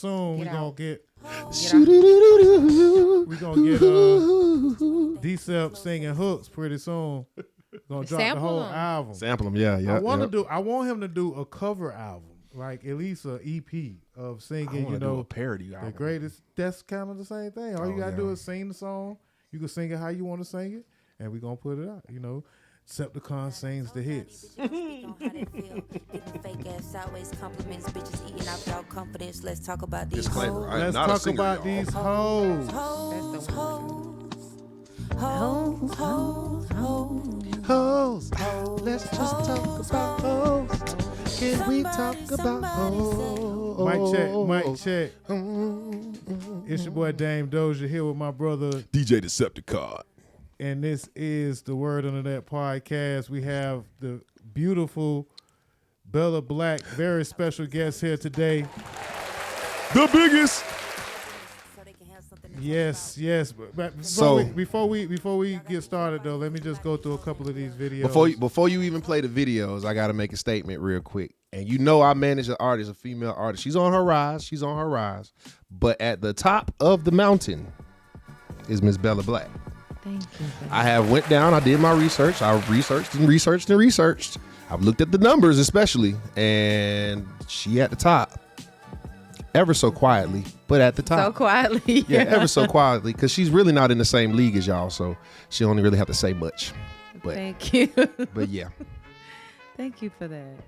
Soon Get out. we Get gonna get Decept singing hooks pretty soon. Gonna drop the Sample whole 'em. album. Sample them, yeah. I want him to do a cover album, like at least an EP of singing. You know, a parody the album. greatest. That's kind of the same thing. All you gotta yeah. do is sing the song. You can sing it how you want to sing it, and we gonna put it out. You know, Deceptacon sings the hits. Fake ass sideways compliments, bitches eating out y'all confidence. Let's talk about these Disclaimer, hoes. I am Let's not a talk singer, about y'all. these hoes. Hoes, Hoes. Let's just talk about hoes. Can we talk about hoes? Mic check. It's your boy Dame Dozha here with my brother DJ Deceptacon. and this is the Word Under That podcast. We have the beautiful Bella Blaq, very special guest here today. The biggest. Yes. But before we get started though, let me just go through a couple of these videos. Before you even play the videos, I got to make a statement real quick. And you know I manage an artist, a female artist. She's on her rise. But at the top of the mountain is Miss Bella Blaq. Thank you. I have went down. I did my research. I researched. I've looked at the numbers especially. And she at the top. Ever so quietly, but at the top. So quietly. Yeah, ever so quietly. Because she's really not in the same league as y'all. So she don't really have to say much. But, Thank you. But yeah. Thank you for that.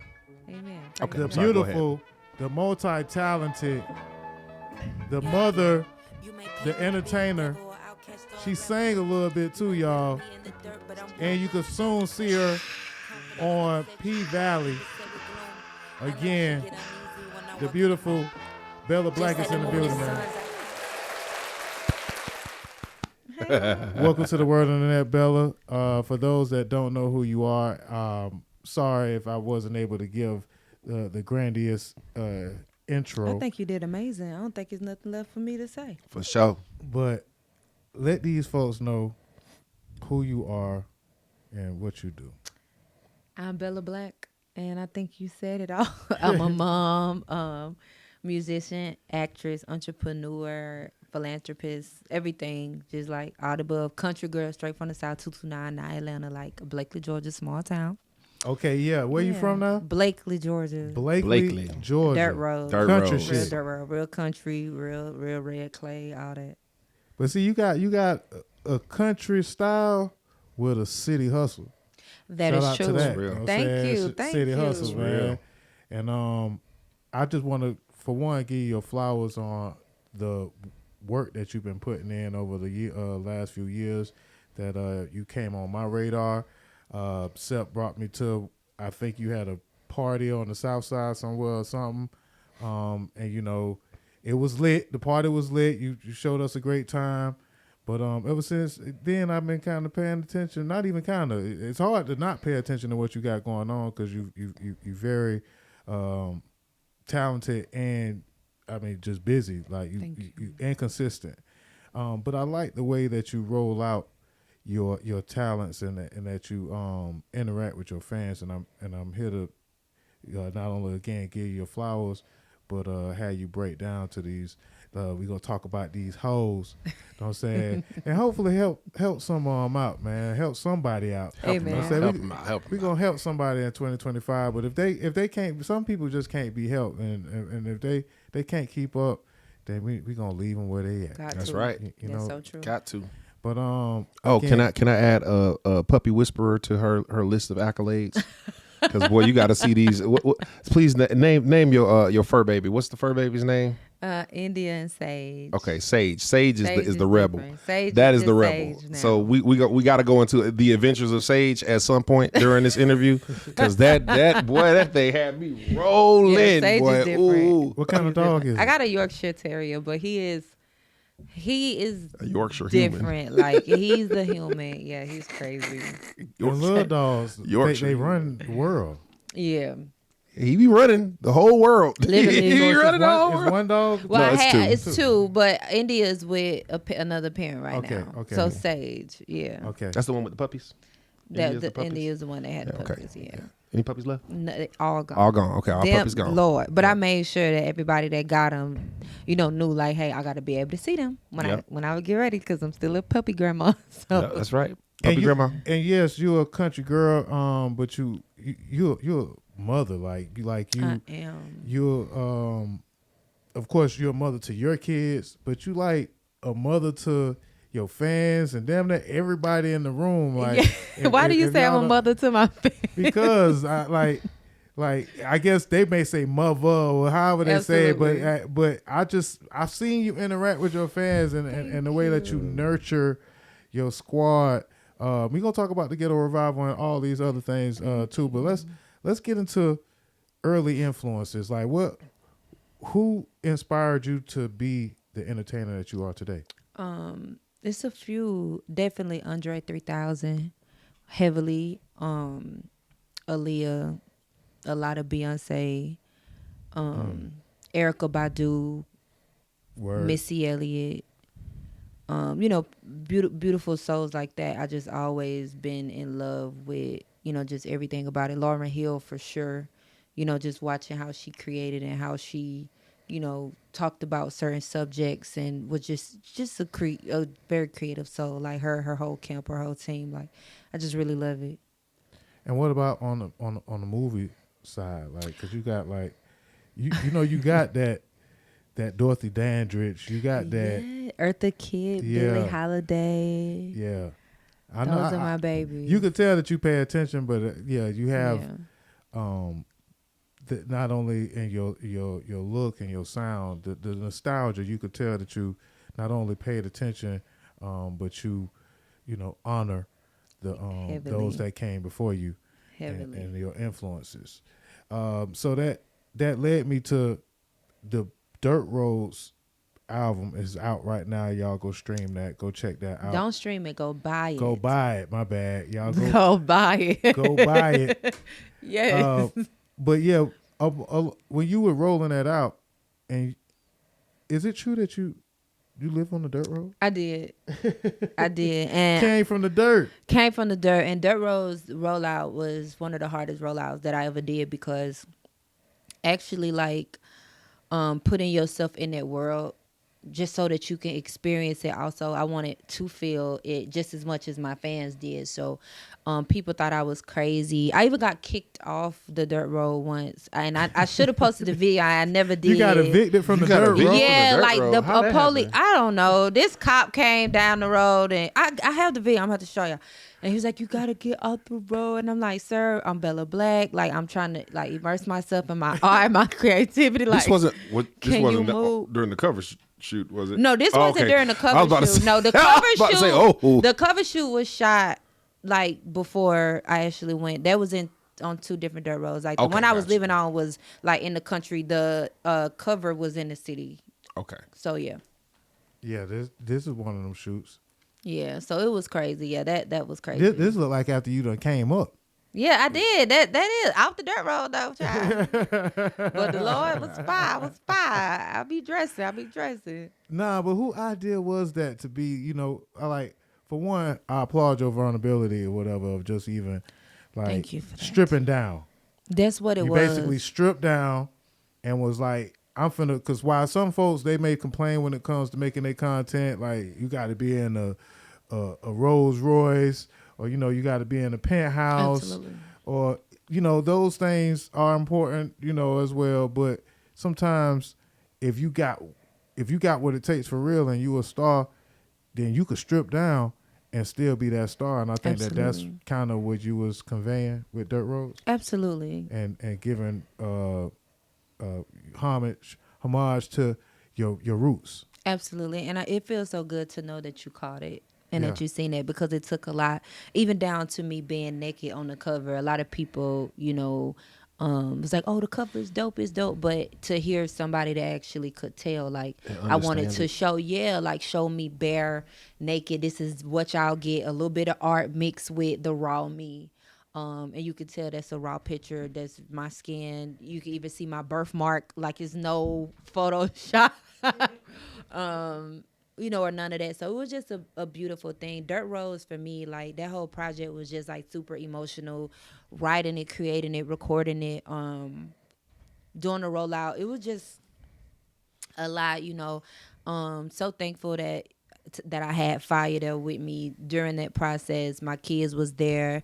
Amen. Okay, The I'm sorry, go beautiful, the multi-talented, the mother, the entertainer. She sang a little bit too, y'all. And you could soon see her on P Valley. Again, the beautiful Bella Blaq is in the building, man. Welcome to the Word on the Net, Bella. For those that don't know who you are, sorry if I wasn't able to give the grandiose intro. I think you did amazing. I don't think there's nothing left for me to say. For sure. But let these folks know who you are and what you do. I'm Bella Blaq, and I think you said it all. I'm a mom, musician, actress, entrepreneur, philanthropist, everything. Just like all the above. Country girl, straight from the South, 229, Atlanta, like Blakely, Georgia, small town. Okay, yeah. Where you from now? Blakely, Georgia. Blakely, Georgia. Dirt road. Dirt Country road. shit. Real dirt road, real country, real red clay, all that. But see, you got a country style with a city hustle. That Shout is out true. to that. real. You know what I'm Thank saying? you. Thank City you. hustle, It's man. real. And I just want to, for one, give you your flowers on the work that you've been putting in over the last few years. That you came on my radar. Sep brought me to. I think you had a party on the South Side somewhere or something, and you know, it was lit. The party was lit. You showed us a great time. But ever since then, I've been kind of paying attention. Not even kind of. It's hard to not pay attention to what you got going on because you very talented and I mean just busy. Like you inconsistent. But I like the way that you roll out your talents and that you interact with your fans. And I'm here to not only again give you your flowers, but have you break down to these. We're going to talk about these hoes, you know what I'm saying? And hopefully help some of them out, man. Help somebody out. Amen. Help them out. We're going to help somebody in 2025. But if they can't, some people just can't be helped. And if they can't keep up, then we going to leave them where they at. That's right. You That's know, so true. Got to. But can I add a puppy whisperer to her list of accolades? Because boy, you got to see these. Please name your fur baby. What's the fur baby's name? India and Sage. Okay, Sage. Sage is the rebel. different. Sage That is is the Sage rebel. now. So we got to go into the adventures of Sage at some point during this interview because that thing had me rolling. Yeah, Sage boy. is different. Ooh. what kind of dog is I it? got a Yorkshire Terrier, but he is A Yorkshire different. Like he's a human. Yeah, he's crazy. The little dogs, Yorkshire. they run the world. Yeah. He be running the whole world. Literally. he be So running the whole It's world. one dog? Well, No, it's two. it's two, but India's with another parent right Okay, now. okay. So Sage, yeah. Okay. That's the one with the puppies. India's the India puppies? is the one that had the Yeah, okay. puppies. Yeah. Any puppies left? No, they all gone. All gone. Okay, all Them, puppies gone. Lord, but Yeah. I made sure that everybody that got them, knew like, hey, I got to be able to see them when Yep. I would get ready because I'm still a puppy grandma. So Yeah, that's right. Puppy and grandma. And yes, you're a country girl. But you're a mother. Like you. I am. You're of course you're a mother to your kids, but you like a mother to your fans and damn near everybody in the room. Like, Why do you say I'm a mother to my family? Because I like I guess they may say mother or however they say it, but I've seen you interact with your fans and the way that you nurture your squad. We're gonna talk about the Ghetto Revival and all these other things too, but let's get into early influences. Like who inspired you to be the entertainer that you are today? It's a few. Definitely Andre 3000, heavily. Aaliyah, a lot of Beyonce, Erykah Badu, Word. Missy Elliott. Beautiful souls like that. I just always been in love with, just everything about it. Lauryn Hill for sure. Just watching how she created and how she, talked about certain subjects and was just a very creative soul. Like her whole camp, her whole team. Like I just really love it. And what about on the movie side? Like, cause you got like, you got that Dorothy Dandridge. You got that Eartha Kitt, Yeah. Billie Holiday. Yeah. Those are my babies. You could tell that you pay attention, but you have Yeah. not only in your look and your sound, the nostalgia. You could tell that you not only paid attention, but you honor the those that came before you and your influences. So that led me to the Dirt Roads album is out right now. Y'all go stream that. Go check that out. Don't stream it. Go buy it. Go buy it. My bad. Y'all Go buy it. go buy it. Yes. But yeah, when you were rolling that out, and is it true that you live on the dirt road? I did. And Came from the dirt. And Dirt Road's rollout was one of the hardest rollouts that I ever did because actually like putting yourself in that world just so that you can experience it. Also, I wanted to feel it just as much as my fans did. So people thought I was crazy. I even got kicked off the dirt road once, and I should have posted the video. I never did. You got evicted from the dirt road. Yeah, dirt like road. the How that police. happened? I don't know. This cop came down the road, and I have the video. I'm about to show you. And he was like, "You gotta get off the road." And I'm like, "Sir, I'm Bella Blaq. Like, I'm trying to like immerse myself in my art, my creativity. Like, This wasn't can you move? during the cover shoot, was it? No, this Oh, wasn't okay. during the I was cover about to shoot. say- No, the I cover was about to shoot. say, oh. The cover shoot was shot like before I actually went. That was on two different dirt roads. Like the Okay, one I was gotcha. living on was like in the country. The cover was in the city. Okay. So yeah. Yeah, this is one of them shoots. Yeah, so it was crazy. Yeah, that was crazy. This look like after you done came up. Yeah, I did. That is off the dirt road though, child. But the Lord was fire. I be dressing. Nah, but who idea was that to be? I like for one, I applaud your vulnerability or whatever of just even like Thank you for that. stripping down. That's what it You was. basically stripped down and was like, I'm finna, because while some folks, they may complain when it comes to making their content, like you got to be in a Rolls Royce or, you got to be in a penthouse. Absolutely. Or, those things are important, as well. But sometimes if you got what it takes for real and you a star, then you could strip down and still be that star. And I think that's Absolutely. kind of what you was conveying with Dirt Roads Absolutely. and giving homage to your roots. Absolutely. And it feels so good to know that you caught it and that Yeah. you seen it because it took a lot, even down to me being naked on the cover. A lot of people, was like, oh, the cover is dope. But to hear somebody that actually could tell, like, I wanted understand to it. show me bare naked. This is what y'all get. A little bit of art mixed with the raw me. And you could tell that's a raw picture. That's my skin. You can even see my birthmark. Like it's no Photoshop. or none of that. So it was just a beautiful thing. Dirt Roads for me, like that whole project was just like super emotional, writing it, creating it, recording it, doing the rollout. It was just a lot, so thankful that I had Fire there with me during that process. My kids was there.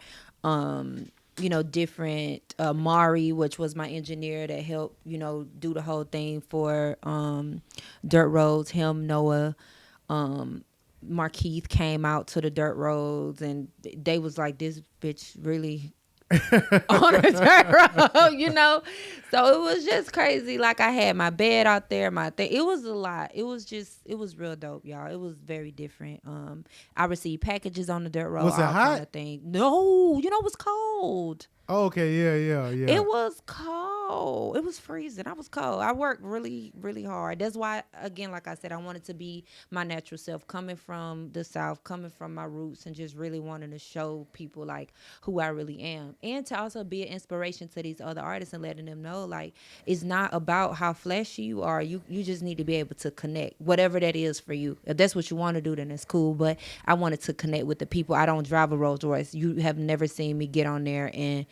Different Mari, which was my engineer that helped, do the whole thing for Dirt Roads, him, Noah, Markeith came out to the Dirt Roads, and they was like, this bitch really on a dirt road, So it was just crazy. Like I had my bed out there, my thing. It was a lot. It was real dope, y'all. It was very different. I received packages on the dirt road. Was it hot? Kind of thing. No, it was cold. Oh, okay, yeah. It was cold. It was freezing. I was cold. I worked really, really hard. That's why, again, like I said, I wanted to be my natural self, coming from the South, coming from my roots, and just really wanting to show people like who I really am, and to also be an inspiration to these other artists and letting them know like it's not about how flashy you are. You just need to be able to connect, whatever that is for you. If that's what you want to do, then it's cool. But I wanted to connect with the people. I don't drive a Rolls Royce. You have never seen me get on there and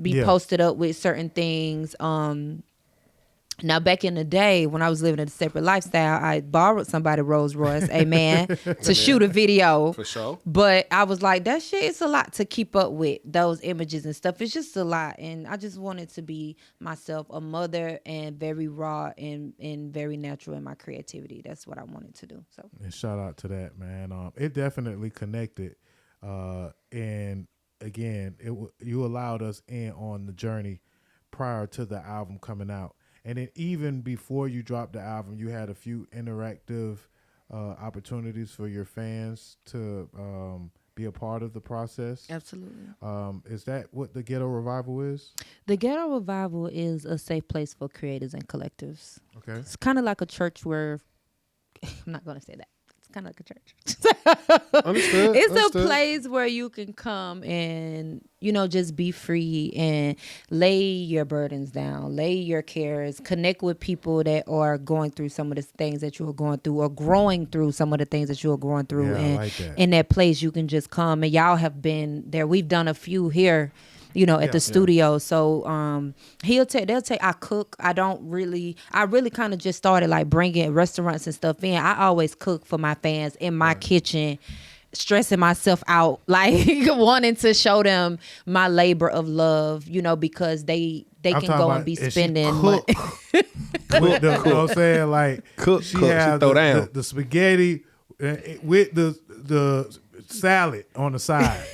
be posted up with certain things. Now, back in the day when I was living a separate lifestyle, I borrowed somebody Rolls Royce, to shoot a video. For sure. But I was like, that shit is a lot to keep up with, those images and stuff. It's just a lot. And I just wanted to be myself, a mother, and very raw and very natural in my creativity. That's what I wanted to do. So, and shout out to that, man. It definitely connected. And again, you allowed us in on the journey prior to the album coming out. And then even before you dropped the album, you had a few interactive opportunities for your fans to be a part of the process. absolutely. Is that what the Ghetto Revival is? The Ghetto Revival is a safe place for creators and collectives. Okay. It's kind of like a church where, I'm not going to say that. It's kind of like a church. Understood. It's a place where you can come and, just be free and lay your burdens down, lay your cares, connect with people that are going through some of the things that you are going through or growing through some of the things that you are going through. Yeah, and I like that. in that place, you can just come, and y'all have been there. We've done a few here. At the studio. So they'll take, I cook. I really kind of just started like bringing restaurants and stuff in. I always cook for my fans in my kitchen, stressing myself out, like wanting to show them my labor of love, because they can go and be spending money. With the, you know what I'm saying? Like she has throw down the spaghetti with the salad on the side.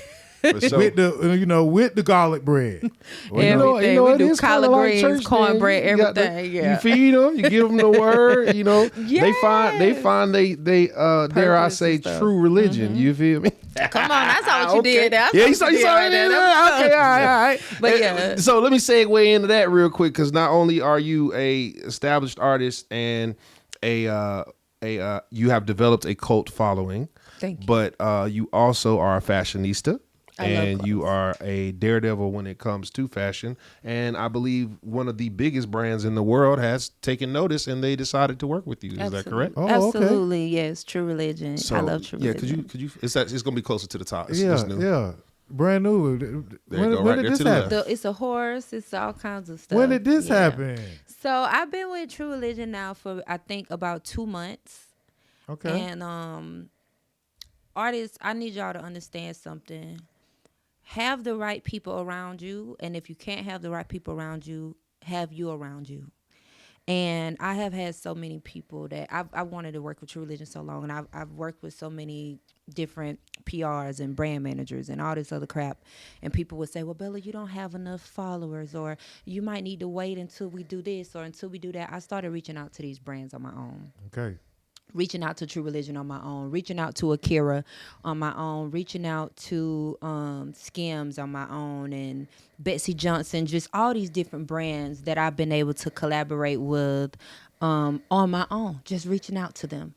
For sure. With the garlic bread. Well, we do is collard kinda like greens, church, cornbread, man. You got everything. You feed them, you give them the word. They Yes. find they dare I say and stuff. true religion. You feel me? Come on, I saw what you did there. Yeah, you saw it. Okay, all right. But yeah. So let me segue into that real quick, because not only are you a established artist and you have developed a cult following, Thank you. but you also are a fashionista. I love And you clothes. are a daredevil when it comes to fashion. And I believe one of the biggest brands in the world has taken notice and they decided to work with you. Is that correct? Oh, okay. Absolutely, yes. True Religion. So, I love True Religion. could you? It's going to be closer to the top. It's new. Yeah. Brand new. There you When go, right did there this to the happen? left. It's a horse. It's all kinds of stuff. When did this Yeah. happen? So I've been with True Religion now for I think about 2 months. Okay. And artists, I need y'all to understand something. Have the right people around you, and if you can't have the right people around you, have you around you. And I have had so many people that I wanted to work with True Religion so long, and I've worked with so many different PRs and brand managers and all this other crap. And people would say, well, Bella, you don't have enough followers, or you might need to wait until we do this or until we do that. I started reaching out to these brands on my own. Okay. Reaching out to True Religion on my own, reaching out to Akira on my own, reaching out to Skims on my own, and Betsy Johnson, just all these different brands that I've been able to collaborate with on my own, just reaching out to them.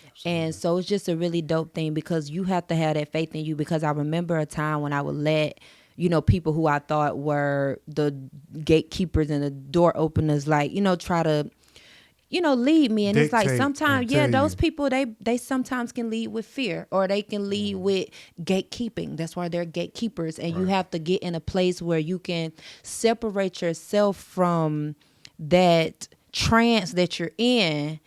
Absolutely. And so it's just a really dope thing, because you have to have that faith in you, because I remember a time when I would let people who I thought were the gatekeepers and the door openers, try to lead me. And it's like Dictate sometimes, and tell those you. people, they sometimes can lead with fear, or they can lead with gatekeeping. That's why they're gatekeepers. And you have to get in a place where you can separate yourself from that trance that you're in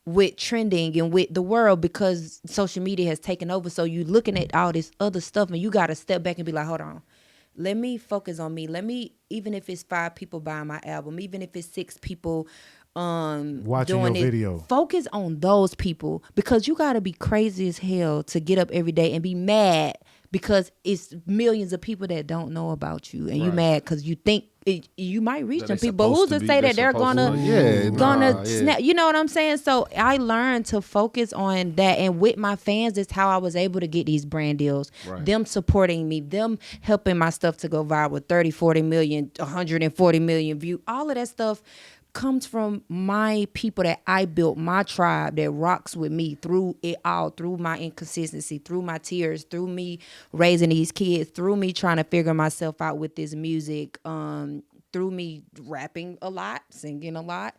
with trending and with the world, because social media has taken over. So you looking at all this other stuff, and you got to step back and be like, hold on. Let me focus on me. Even if it's 5 people buying my album, even if it's 6 people Watching doing your it, video. focus on those people, because you got to be crazy as hell to get up every day and be mad because it's millions of people that don't know about you, and you mad because you think you might reach them people. But who's to say that they're gonna snap? You know what I'm saying? So I learned to focus on that, and with my fans, that's how I was able to get these brand deals. Them supporting me, them helping my stuff to go viral, 30, 40 million, 140 million view. All of that stuff comes from my people that I built, my tribe that rocks with me through it all, through my inconsistency, through my tears, through me raising these kids, through me trying to figure myself out with this music, through me rapping a lot, singing a lot,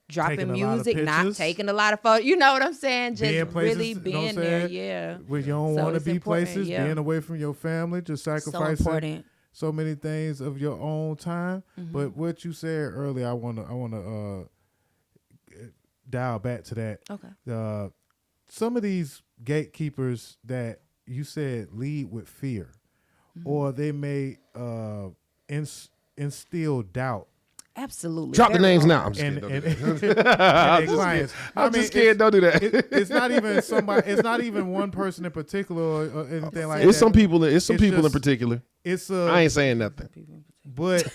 dropping music, not taking a lot of photos. You know what I'm saying? Just being places, really being there, yeah. Where you don't want to be places, yeah. being away from your family, just sacrificing so many things of your own time. But what you said earlier, I wanna dial back to that. Okay. Some of these gatekeepers that you said lead with fear, or they may instill doubt. Absolutely. Drop the names now. I'm just And kidding. their clients. I'm just kidding. Don't do that. It's not even somebody. It's not even one person in particular or anything like that. It's some people. It's some people in just, particular. It's I ain't saying nothing. But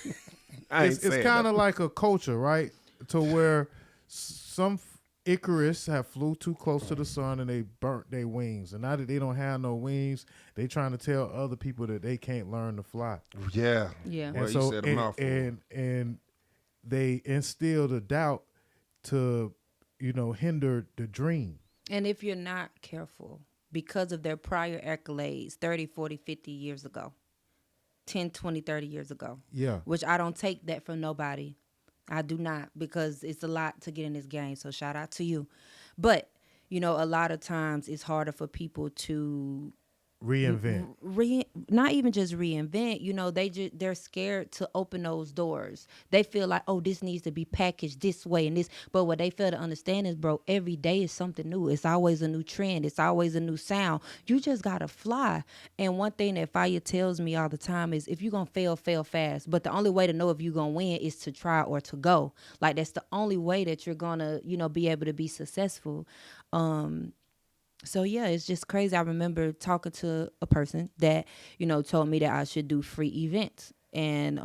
it's kind of like a culture, right? To where some Icarus have flew too close to the sun and they burnt their wings, and now that they don't have no wings, they trying to tell other people that they can't learn to fly. Yeah. Yeah. And Well, so you said a mouthful. and they instill the doubt to hinder the dream. And if you're not careful, because of their prior accolades 30, 40, 50 years ago, 10, 20, 30 years ago. Yeah. Which I don't take that from nobody. I do not, because it's a lot to get in this game. So shout out to you. But, a lot of times it's harder for people to Reinvent. Not even just reinvent. They're scared to open those doors. They feel like, oh, this needs to be packaged this way and this. But what they fail to understand is, bro, every day is something new. It's always a new trend. It's always a new sound. You just gotta fly. And one thing that Fire tells me all the time is, if you're gonna fail fast. But the only way to know if you're gonna win is to try or to go. Like, that's the only way that you're gonna be able to be successful. So yeah, it's just crazy. I remember talking to a person that, told me that I should do free events, and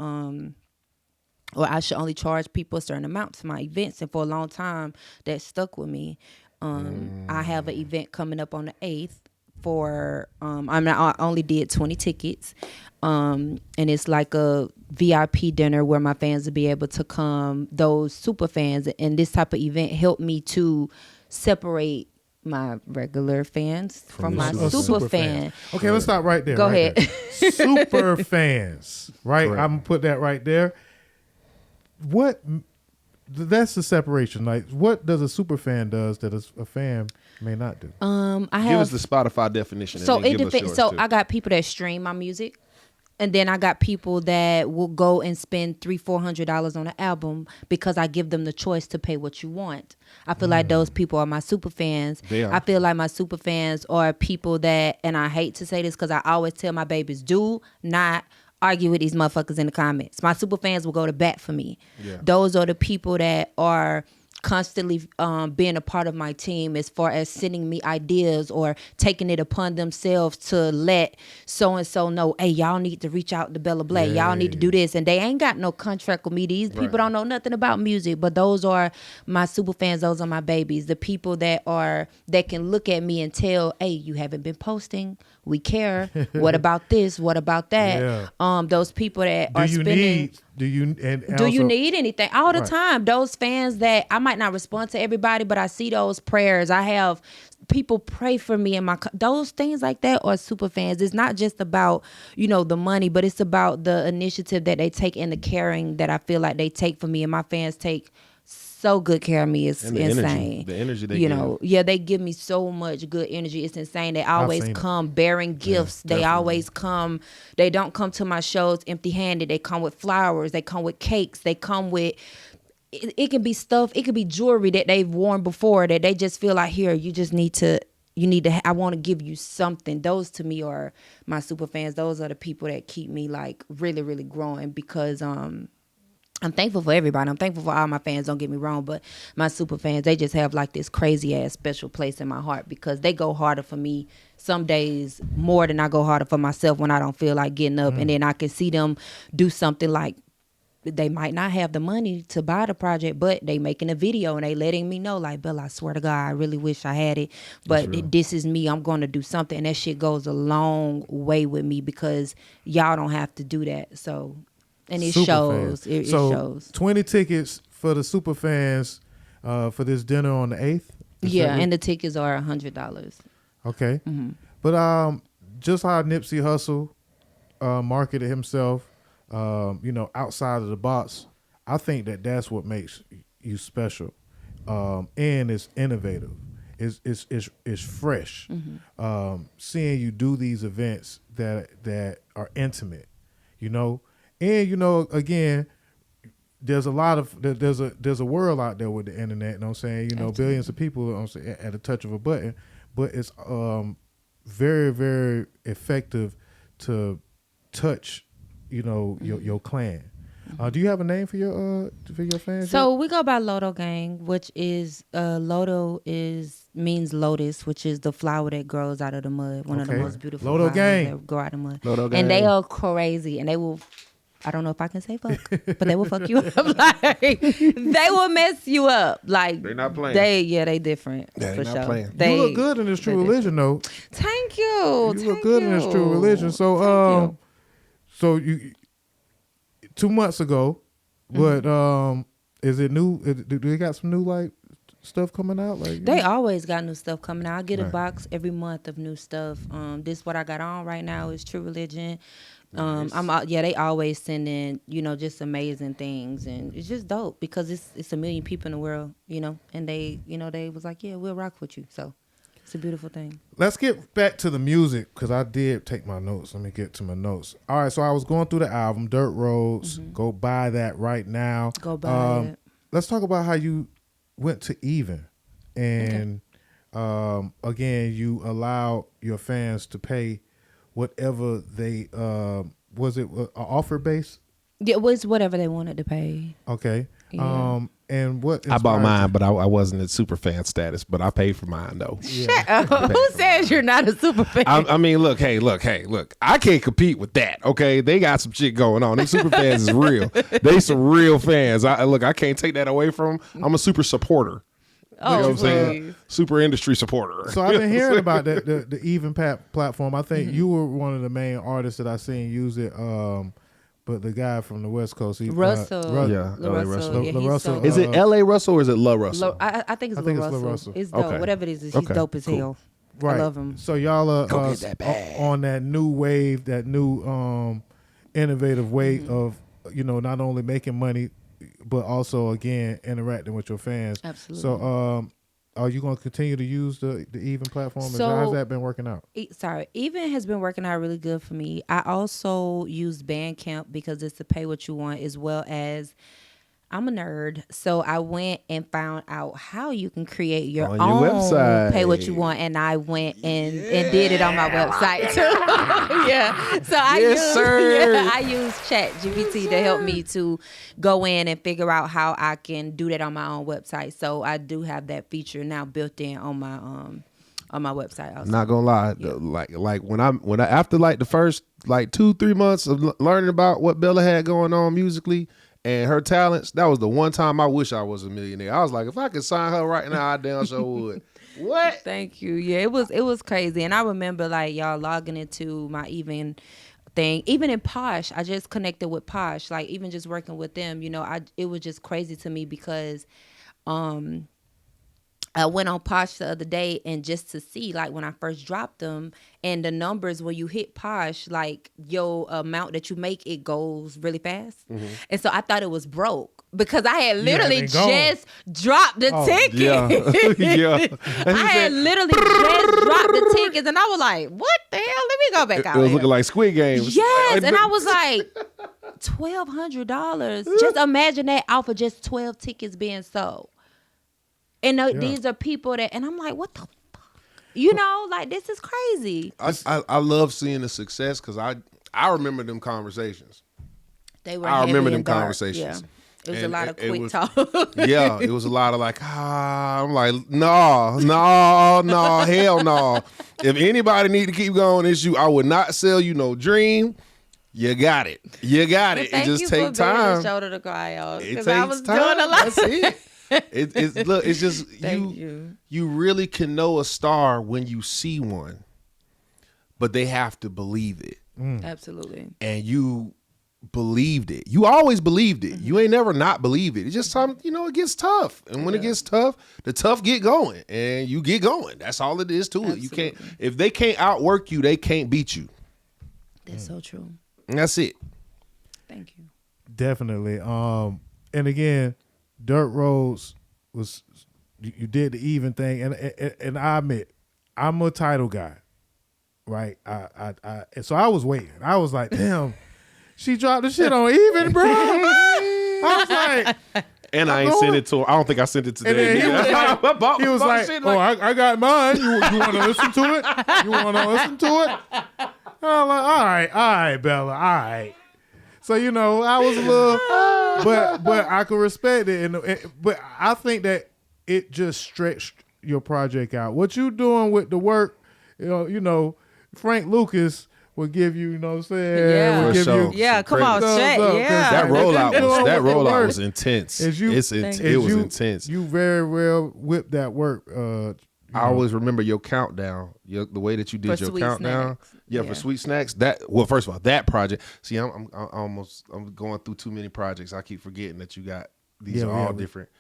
or I should only charge people a certain amount to my events. And for a long time, that stuck with me. I have an event coming up on the 8th for I only did 20 tickets, and it's like a VIP dinner where my fans will be able to come, those super fans. And this type of event helped me to separate my regular fans from my super fan. Okay, let's stop right there. Go ahead. There. Super fans, right? Correct. I'm gonna put that right there. That's the separation. Like, what does a super fan does that a fan may not do? Give us the Spotify definition. So and then it give us depends. yours, So too. I got people that stream my music. And then I got people that will go and spend $300-$400 on an album because I give them the choice to pay what you want. I feel like those people are my super fans. They are. I feel like my super fans are people that, and I hate to say this because I always tell my babies, do not argue with these motherfuckers in the comments. My super fans will go to bat for me. Yeah. Those are the people that are constantly being a part of my team, as far as sending me ideas or taking it upon themselves to let so-and-so know, hey, y'all need to reach out to Bella Blaq. Y'all need to do this. And they ain't got no contract with me. These people don't know nothing about music, but those are my super fans. Those are my babies. The people that can look at me and tell, hey, you haven't been posting. We care. What about this? What about that? Yeah. Those people that are spending. Do you need anything? All the time. Those fans that I might not respond to everybody, but I see those prayers. I have people pray for me, and those things like that are super fans. It's not just about, the money, but it's about the initiative that they take and the caring that I feel like they take for me, and my fans take so good care of me. It's And the insane. the energy they you give. know, yeah, they give me so much good energy. It's insane. They always seen it. come bearing gifts. They definitely. always come. They don't come to my shows empty-handed. They come with flowers. They come with cakes. They come with. It can be stuff. It could be jewelry that they've worn before that they just feel like, here, you just need to. You need to. I want to give you something. Those to me are my super fans. Those are the people that keep me like really, really growing because I'm thankful for everybody. I'm thankful for all my fans. Don't get me wrong, but my super fans, they just have like this crazy ass special place in my heart because they go harder for me some days more than I go harder for myself when I don't feel like getting up, and then I can see them do something like. They might not have the money to buy the project, but they making a video and they letting me know, like, Bella, I swear to God, I really wish I had it, but this is me. I'm going to do something. And that shit goes a long way with me because y'all don't have to do that. So, and it Super shows. fans. It So shows. 20 tickets for the super fans for this dinner on the 8th. Yeah, and the tickets are $100. Okay. But just how Nipsey Hussle marketed himself, outside of the box, I think that's what makes you special, and it's innovative. It's fresh. Seeing you do these events that are intimate, and again, there's a lot of there's a world out there with the internet. You know what I'm saying? Billions of people at a touch of a button, but it's very, very effective to touch. Your clan. Do you have a name for your fans? So we go by Loto Gang, which is Loto means lotus, which is the flower that grows out of the mud. One of the most beautiful Loto flowers Gang. that grow out of the mud. Loto Gang. And they are crazy, and they will. I don't know if I can say fuck, but they will fuck you up. Like, they will mess you up. Like They not playing. They different Yeah, for they not sure. playing. They, You look good in this true they're religion, though. Thank you. You Thank look good in this true religion. Thank So, you. so you 2 months ago, what is it new? Do they got some new like stuff coming out? Like They always got new stuff coming out. I get a Right. box every month of new stuff. This what I got on right now is True Religion. They always send in, just amazing things, and it's just dope because it's a million people in the world, and they was like, yeah, we'll rock with you. So it's a beautiful thing. Let's get back to the music because I did take my notes. Let me get to my notes. All right, so I was going through the album Dirt Roads. Go buy that right now. Go buy it. Let's talk about how you went to Even, and again, you allow your fans to pay whatever they was it offer base? Yeah, it was whatever they wanted to pay. Okay. Yeah. And what I bought inspired mine, you? but I wasn't at super fan status, but I paid for mine though. Shut up. Who says you're not a super fan? I mean, look. I can't compete with that. Okay, they got some shit going on. Them super fans is real. They some real fans. I can't take that away from them. I'm a super supporter. You know what I'm saying? Super industry supporter. So I've been hearing about the Even platform. I think you were one of the main artists that I seen use it. But the guy from the West Coast, Russell. Yeah, L.A. Russell. Yeah, La he's Russell. so Is it L.A. Russell or is it La Russell? I think it's I think La it's La Russell. Russell. It's dope. Okay. Whatever it is, he's Okay, dope as cool. hell. Right. I love him. So y'all are Go get that bag. on that new wave, that new innovative way of not only making money, but also again interacting with your fans. Absolutely. So are you going to continue to use the Even platform? So- How's that been working out? Even has been working out really good for me. I also use Bandcamp because it's to pay what you want, as well as I'm a nerd, so I went and found out how you can create your On own your website. pay what you want, and I went and did it on my website too. Yeah, so I use ChatGPT to help me to go in and figure out how I can do that on my own website. So I do have that feature now built in on my website. Also. Not gonna lie, like when I after like the first like 2-3 months of learning about what Bella had going on musically and her talents, that was the one time I wish I was a millionaire. I was like, if I could sign her right now, I damn sure would. What? Thank you. Yeah, it was crazy, and I remember like y'all logging into my Even thing. Even in Posh, I just connected with Posh. Like even just working with them, it was just crazy to me because I went on Posh the other day and just to see like when I first dropped them and the numbers when you hit Posh, like your amount that you make, it goes really fast. And so I thought it was broke because I had literally just dropped the ticket. Yeah. I had literally just dropped the tickets and I was like, what the hell? Let me go back out. It was here. looking like Squid Games. Yes, and I was like, $1,200. Just imagine that off of just 12 tickets being sold. And these are people that, and I'm like, what the fuck? You know, like, this is crazy. I love seeing the success because I remember them conversations. They were I remember heavy them and dark. conversations. Yeah. It was a And lot of it quick was- talk. Yeah, it was a lot of like, I'm like, no, hell no. If anybody need to keep going, it's you. I would not sell you no dream. You got it. It Thank just you take for being time. the shoulder to cry on. It Because takes I was time. doing a lot. That's it. It's just Thank you. You really can know a star when you see one, but they have to believe it. Absolutely. And you believed it. You always believed it. You ain't never not believed it. It's just time, it gets tough. And when it gets tough, the tough get going and you get going. That's all it is to it. You can't, if they can't outwork you, they can't beat you. That's so true. And that's it. Thank you. Definitely. And again, Dirt Roads was you did the even thing, and I admit I'm a title guy, right? And so I was waiting. I was like, damn, she dropped the shit on even, bro. I was like, And I ain't sent it to her. I don't think I sent it and then today. he was like, oh, I got mine. You want to listen to it? You want to listen to it? And I'm like, all right, Bella, all right. So I was a little, but I could respect it, but I think that it just stretched your project out. What you doing with the work, Frank Lucas will give you, what I'm saying? Yeah. Will give For sure. you Yeah, come on, thumbs Chet. up, 'cause Yeah. That rollout work was intense. is you- It was intense. You very well whipped that work. I always remember your countdown, the way that you did For your Sweet countdown. Snacks. Yeah, for Sweet Snacks. First of all, that project. See, I'm going through too many projects. I keep forgetting that you got these are all different.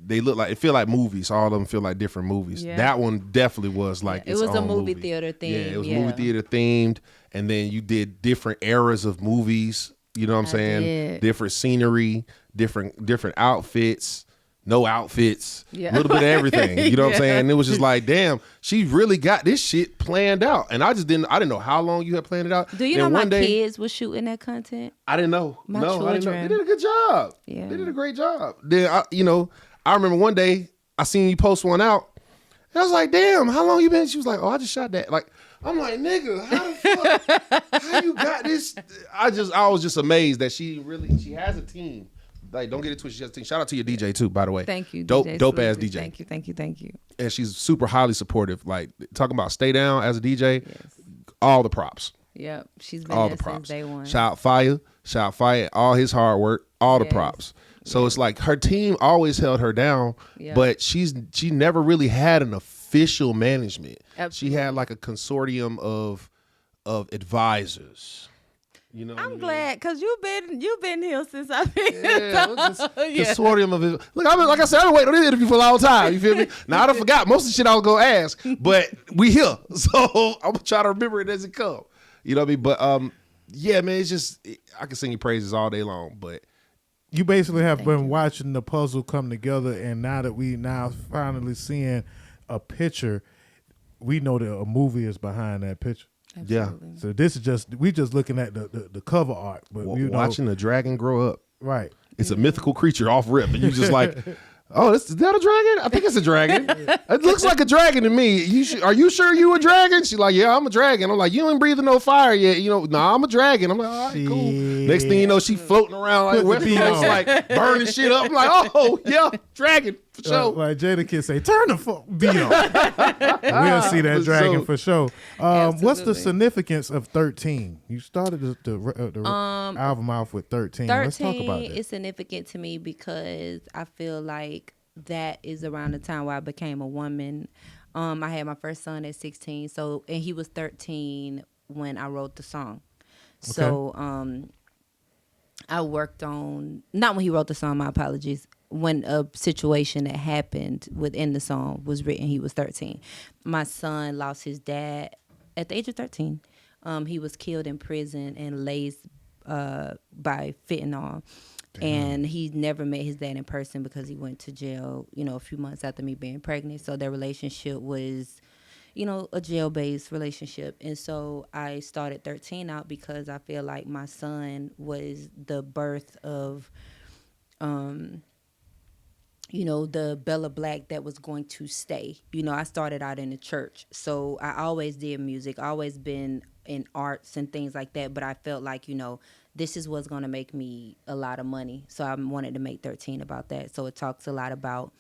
They feel like movies. All of them feel like different movies. Yeah. That one definitely was like It its was a own movie theater theme. Yeah, it was movie theater themed, and then you did different eras of movies. You know what I'm saying? did. Different scenery, different outfits. No outfits, Yeah. a little bit of everything. You know what I'm saying? And it was just like, damn, she really got this shit planned out. And I didn't know how long you had planned it out. Do you know my kids was shooting that content? I didn't know. My I didn't know. children. They did a good job. Yeah. They did a great job. Then I remember one day I seen you post one out. And I was like, damn, how long you been? She was like, oh, I just shot that. Like, I'm like, nigga, how the fuck? How you got this? I was just amazed that she has a team. Like, don't get it twisted. She has a team. Shout out to your DJ too, by the way. Thank you, Dope DJ ass Sleepy. DJ. Thank you. And she's super highly supportive. Like, talking about stay down as a DJ, all the props. Yep, she's been All there the props. since day one. Shout Fire, all his hard work, all the Yes. props. So it's like her team always held her down, Yeah. but she never really had an official management. Absolutely. She had like a consortium of advisors. You know, what I I'm mean? glad because you've been here since I've been Yeah, consortium of it. Look, like I said, I've been waiting on this interview for a long time. You feel me? Now I done forgot most of the shit I was gonna ask, but we here, so I'm gonna try to remember it as it come. You know what I mean? But yeah, man, it's just I can sing you praises all day long, but you basically have been watching the puzzle come together, and now that we finally seeing a picture, we know that a movie is behind that picture. Absolutely. So this is we just looking at the cover art, but watching a dragon grow up. right. It's a mythical creature off rip, and you just like, oh, is that a dragon? I think it's a dragon. It looks like a dragon to me. Are you sure you a dragon? She's like, yeah, I'm a dragon. I'm like, you ain't breathing no fire yet. Nah, I'm a dragon. I'm like, all right, cool. Next thing you know, she floating around like Put the beat Westeros, on. like burning shit up. I'm like, oh yeah, dragon for sure. Like Jada Kid say, turn the beat on. We'll see that For dragon sure. for sure. What's the Absolutely. significance of 13? You started the album off with 13. 13 Let's talk about that. is significant to me because I feel like that is around the time where I became a woman. I had my first son at 16, and he was 13 when I wrote the song. So I worked on, not when he wrote the song, my apologies, when a situation that happened within the song was written, he was 13. My son lost his dad at the age of 13. He was killed in prison and laced by fentanyl. And he never met his dad in person because he went to jail, a few months after me being pregnant. So their relationship was, a jail-based relationship. And so I started 13 out because I feel like my son was the birth of, the Bella Blaq that was going to stay. I started out in the church. So I always did music, always been in arts and things like that. But I felt like, this is what's going to make me a lot of money. So I wanted to make 13 about that. So it talks a lot about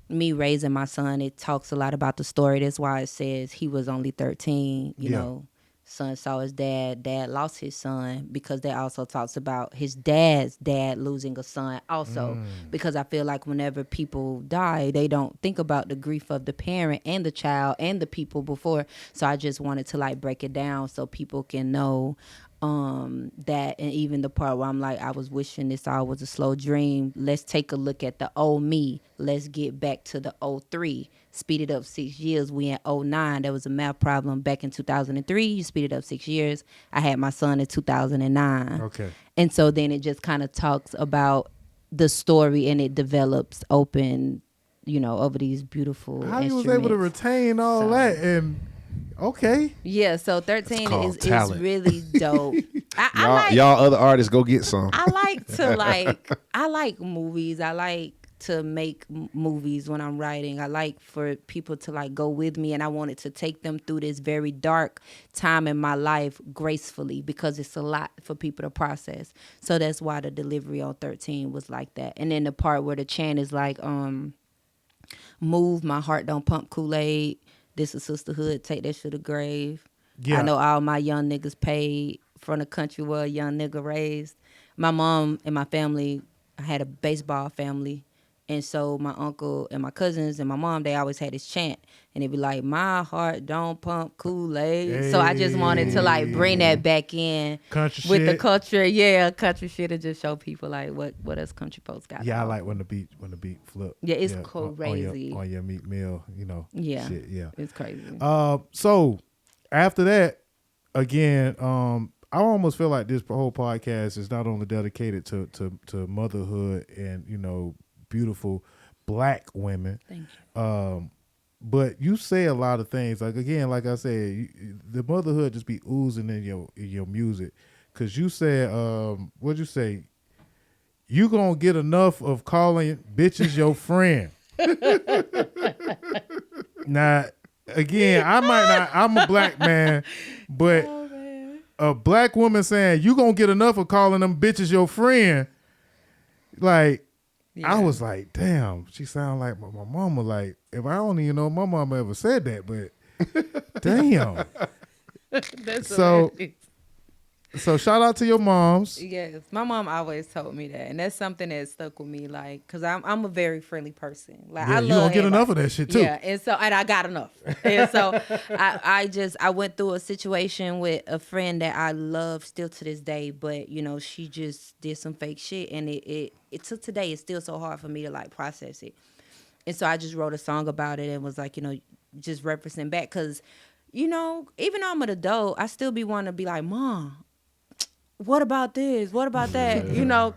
me raising my son. It talks a lot about the story. That's why it says he was only 13. You know, son saw his dad. Dad lost his son, because that also talks about his dad's dad losing a son also. Because I feel like whenever people die, they don't think about the grief of the parent and the child and the people before. So I just wanted to like break it down so people can know that. And even the part where I'm like, I was wishing this all was a slow dream. Let's take a look at the old me. Let's get back to the 03. Speed it up 6 years. We in 09. There was a math problem back in 2003. You speed it up 6 years. I had my son in 2009. Okay. And so then it just kind of talks about the story, and it develops open, over these beautiful How you was able to retain all that? And okay. Yeah, so 13 is really dope. Y'all other artists, go get some. I like movies. I like to make movies when I'm writing. I like for people to like go with me, and I wanted to take them through this very dark time in my life gracefully, because it's a lot for people to process. So that's why the delivery on 13 was like that. And then the part where the chant is like, move, my heart don't pump Kool-Aid. This is sisterhood, take that shit to the grave. Yeah. I know all my young niggas paid from the country where a young nigga raised. My mom and my family, I had a baseball family. And so my uncle and my cousins and my mom, they always had this chant. And it'd be like, my heart don't pump Kool-Aid. Hey. So I just wanted to like bring that back in country with shit. The culture. Yeah, country shit, and just show people like what us country folks got. Yeah, I like when the beat flip. Yeah, it's crazy. On your meat meal, Yeah. Shit, yeah. It's crazy. So after that, again, I almost feel like this whole podcast is not only dedicated to motherhood and, beautiful Black women. Thank you. But you say a lot of things. Like, again, like I said, the motherhood just be oozing in your music. Because you said, what'd you say? You gonna get enough of calling bitches your friend. Now, again, I might not, I'm a Black man, but a Black woman saying, you gonna get enough of calling them bitches your friend. Like, yeah. I was like, damn, she sound like my mama. Like, if I don't even know if my mama ever said that, but damn. That's so hilarious. So shout out to your moms. Yes, my mom always told me that, and that's something that stuck with me. Like, cause I'm a very friendly person. Like, yeah, I you love gonna get enough of that shit too. Yeah, and I got enough. And so I went through a situation with a friend that I love still to this day, but she just did some fake shit, and it took today. It's still so hard for me to like process it, and so I just wrote a song about it and was like, just referencing back, cause even though I'm an adult, I still be wanting to be like, Mom, what about this? What about that?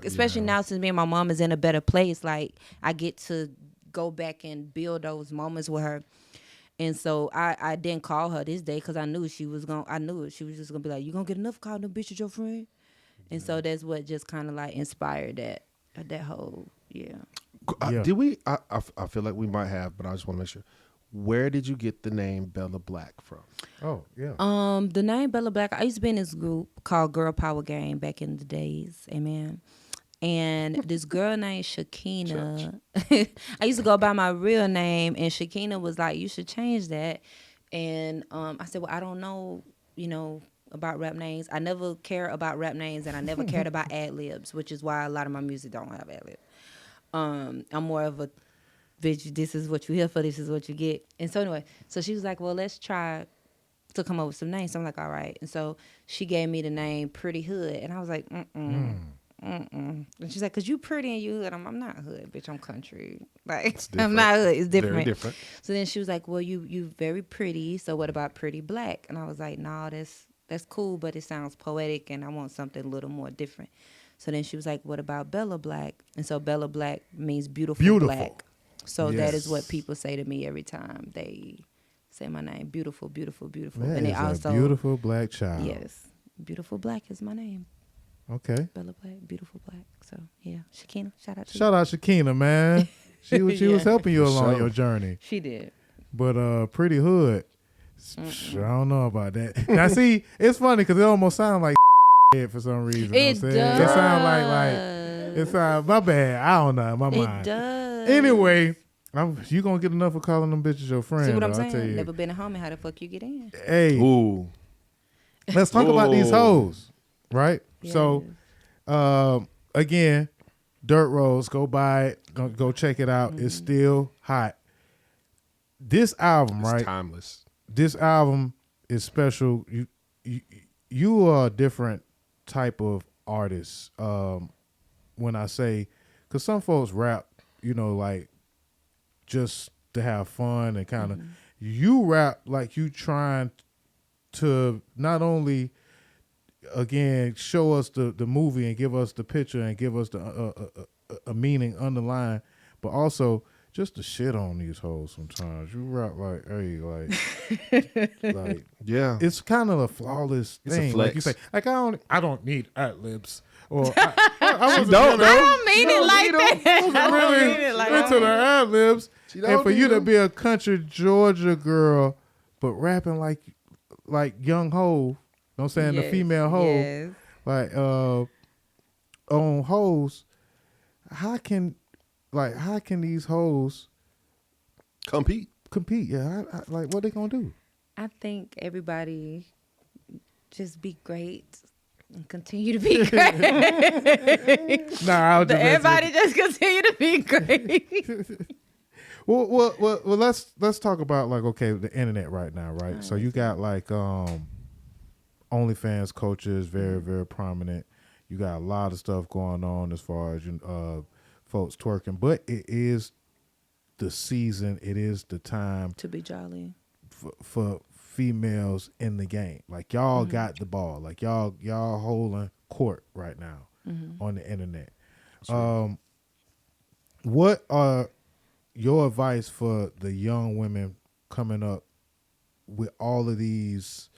Especially now since me and my mom is in a better place, like I get to go back and build those moments with her. And so I didn't call her this day because I knew she was just gonna be like, you gonna get enough calling them bitches your friend? And so that's what just kind of like inspired that whole, Did we? I feel like we might have, but I just want to make sure. Where did you get the name Bella Blaq from? Oh, yeah. The name Bella Blaq, I used to be in this group called Girl Power Gang back in the days. Amen. And this girl named Shakina, I used to go by my real name, and Shakina was like, you should change that. And I said, well, I don't know, about rap names. I never care about rap names, and I never cared about ad-libs, which is why a lot of my music don't have ad-lib. I'm more of a, bitch, this is what you here for, this is what you get. And so anyway, so she was like, well, let's try to come up with some names. So I'm like, all right. And so she gave me the name Pretty Hood. And I was like, And she's like, cause you pretty and you hood. I'm not hood, bitch. I'm country. Like different. I'm not hood. It's different. Very different. So then she was like, well, you very pretty. So what about pretty black? And I was like, no, that's cool, but it sounds poetic, and I want something a little more different. So then she was like, what about Bella Blaq? And so Bella Blaq means beautiful. Black. So that is what people say to me every time they say my name. Beautiful, beautiful, beautiful. That and they is also a beautiful black child. Yes. Beautiful Black is my name. Okay. Bella Blaq, beautiful Black. So yeah, Shakina, shout out to you. Shout out Shakina, man. She was helping you along sure. your journey. She did. But Pretty Hood, I don't know about that. Now see, it's funny because it almost sounds like for some reason. It you know what I'm saying? does. It sounds like it sounds my bad. I don't know, my mind. It does. Anyway, you gonna get enough of calling them bitches your friend. See what I'm I'll tell saying? you. Never been a homie. How the fuck you get in? Hey, Ooh. let's talk about these hoes, right? Yes. So, again, Dirt Rose, go buy it, go check it out. It's still hot. This album, It's right? timeless. This album is special. You are a different type of artist. When I say, because some folks rap, like just to have fun and kind of. You rap like you trying to not only again show us the movie and give us the picture and give us the a meaning underlying, but also just to shit on these hoes sometimes. You rap like, hey, like Yeah. it's kind of a flawless It's a thing. Like you say, flex. like I don't need ad libs. Or I wasn't don't, really- though. I don't mean it like that. wasn't I don't really mean it like into the that. ad libs. She And don't for you need to them. be a country Georgia girl, but rapping like young hoe, you know what I'm saying? The Yes, female hoe, yes. like on hoes, how can these hoes Compete. compete? Yeah, like what they gonna do? I think everybody just be great and continue to be great. Nah, I'll just Everybody just continue to be great. Well, let's talk about like the internet right now, right? So you got like OnlyFans coaches, very very prominent. You got a lot of stuff going on as far as folks twerking, but it is the season, it is the time To be jolly. for females in the game. Like y'all got the ball, like y'all holding court right now on the internet. What are your advice for the young women coming up with all of these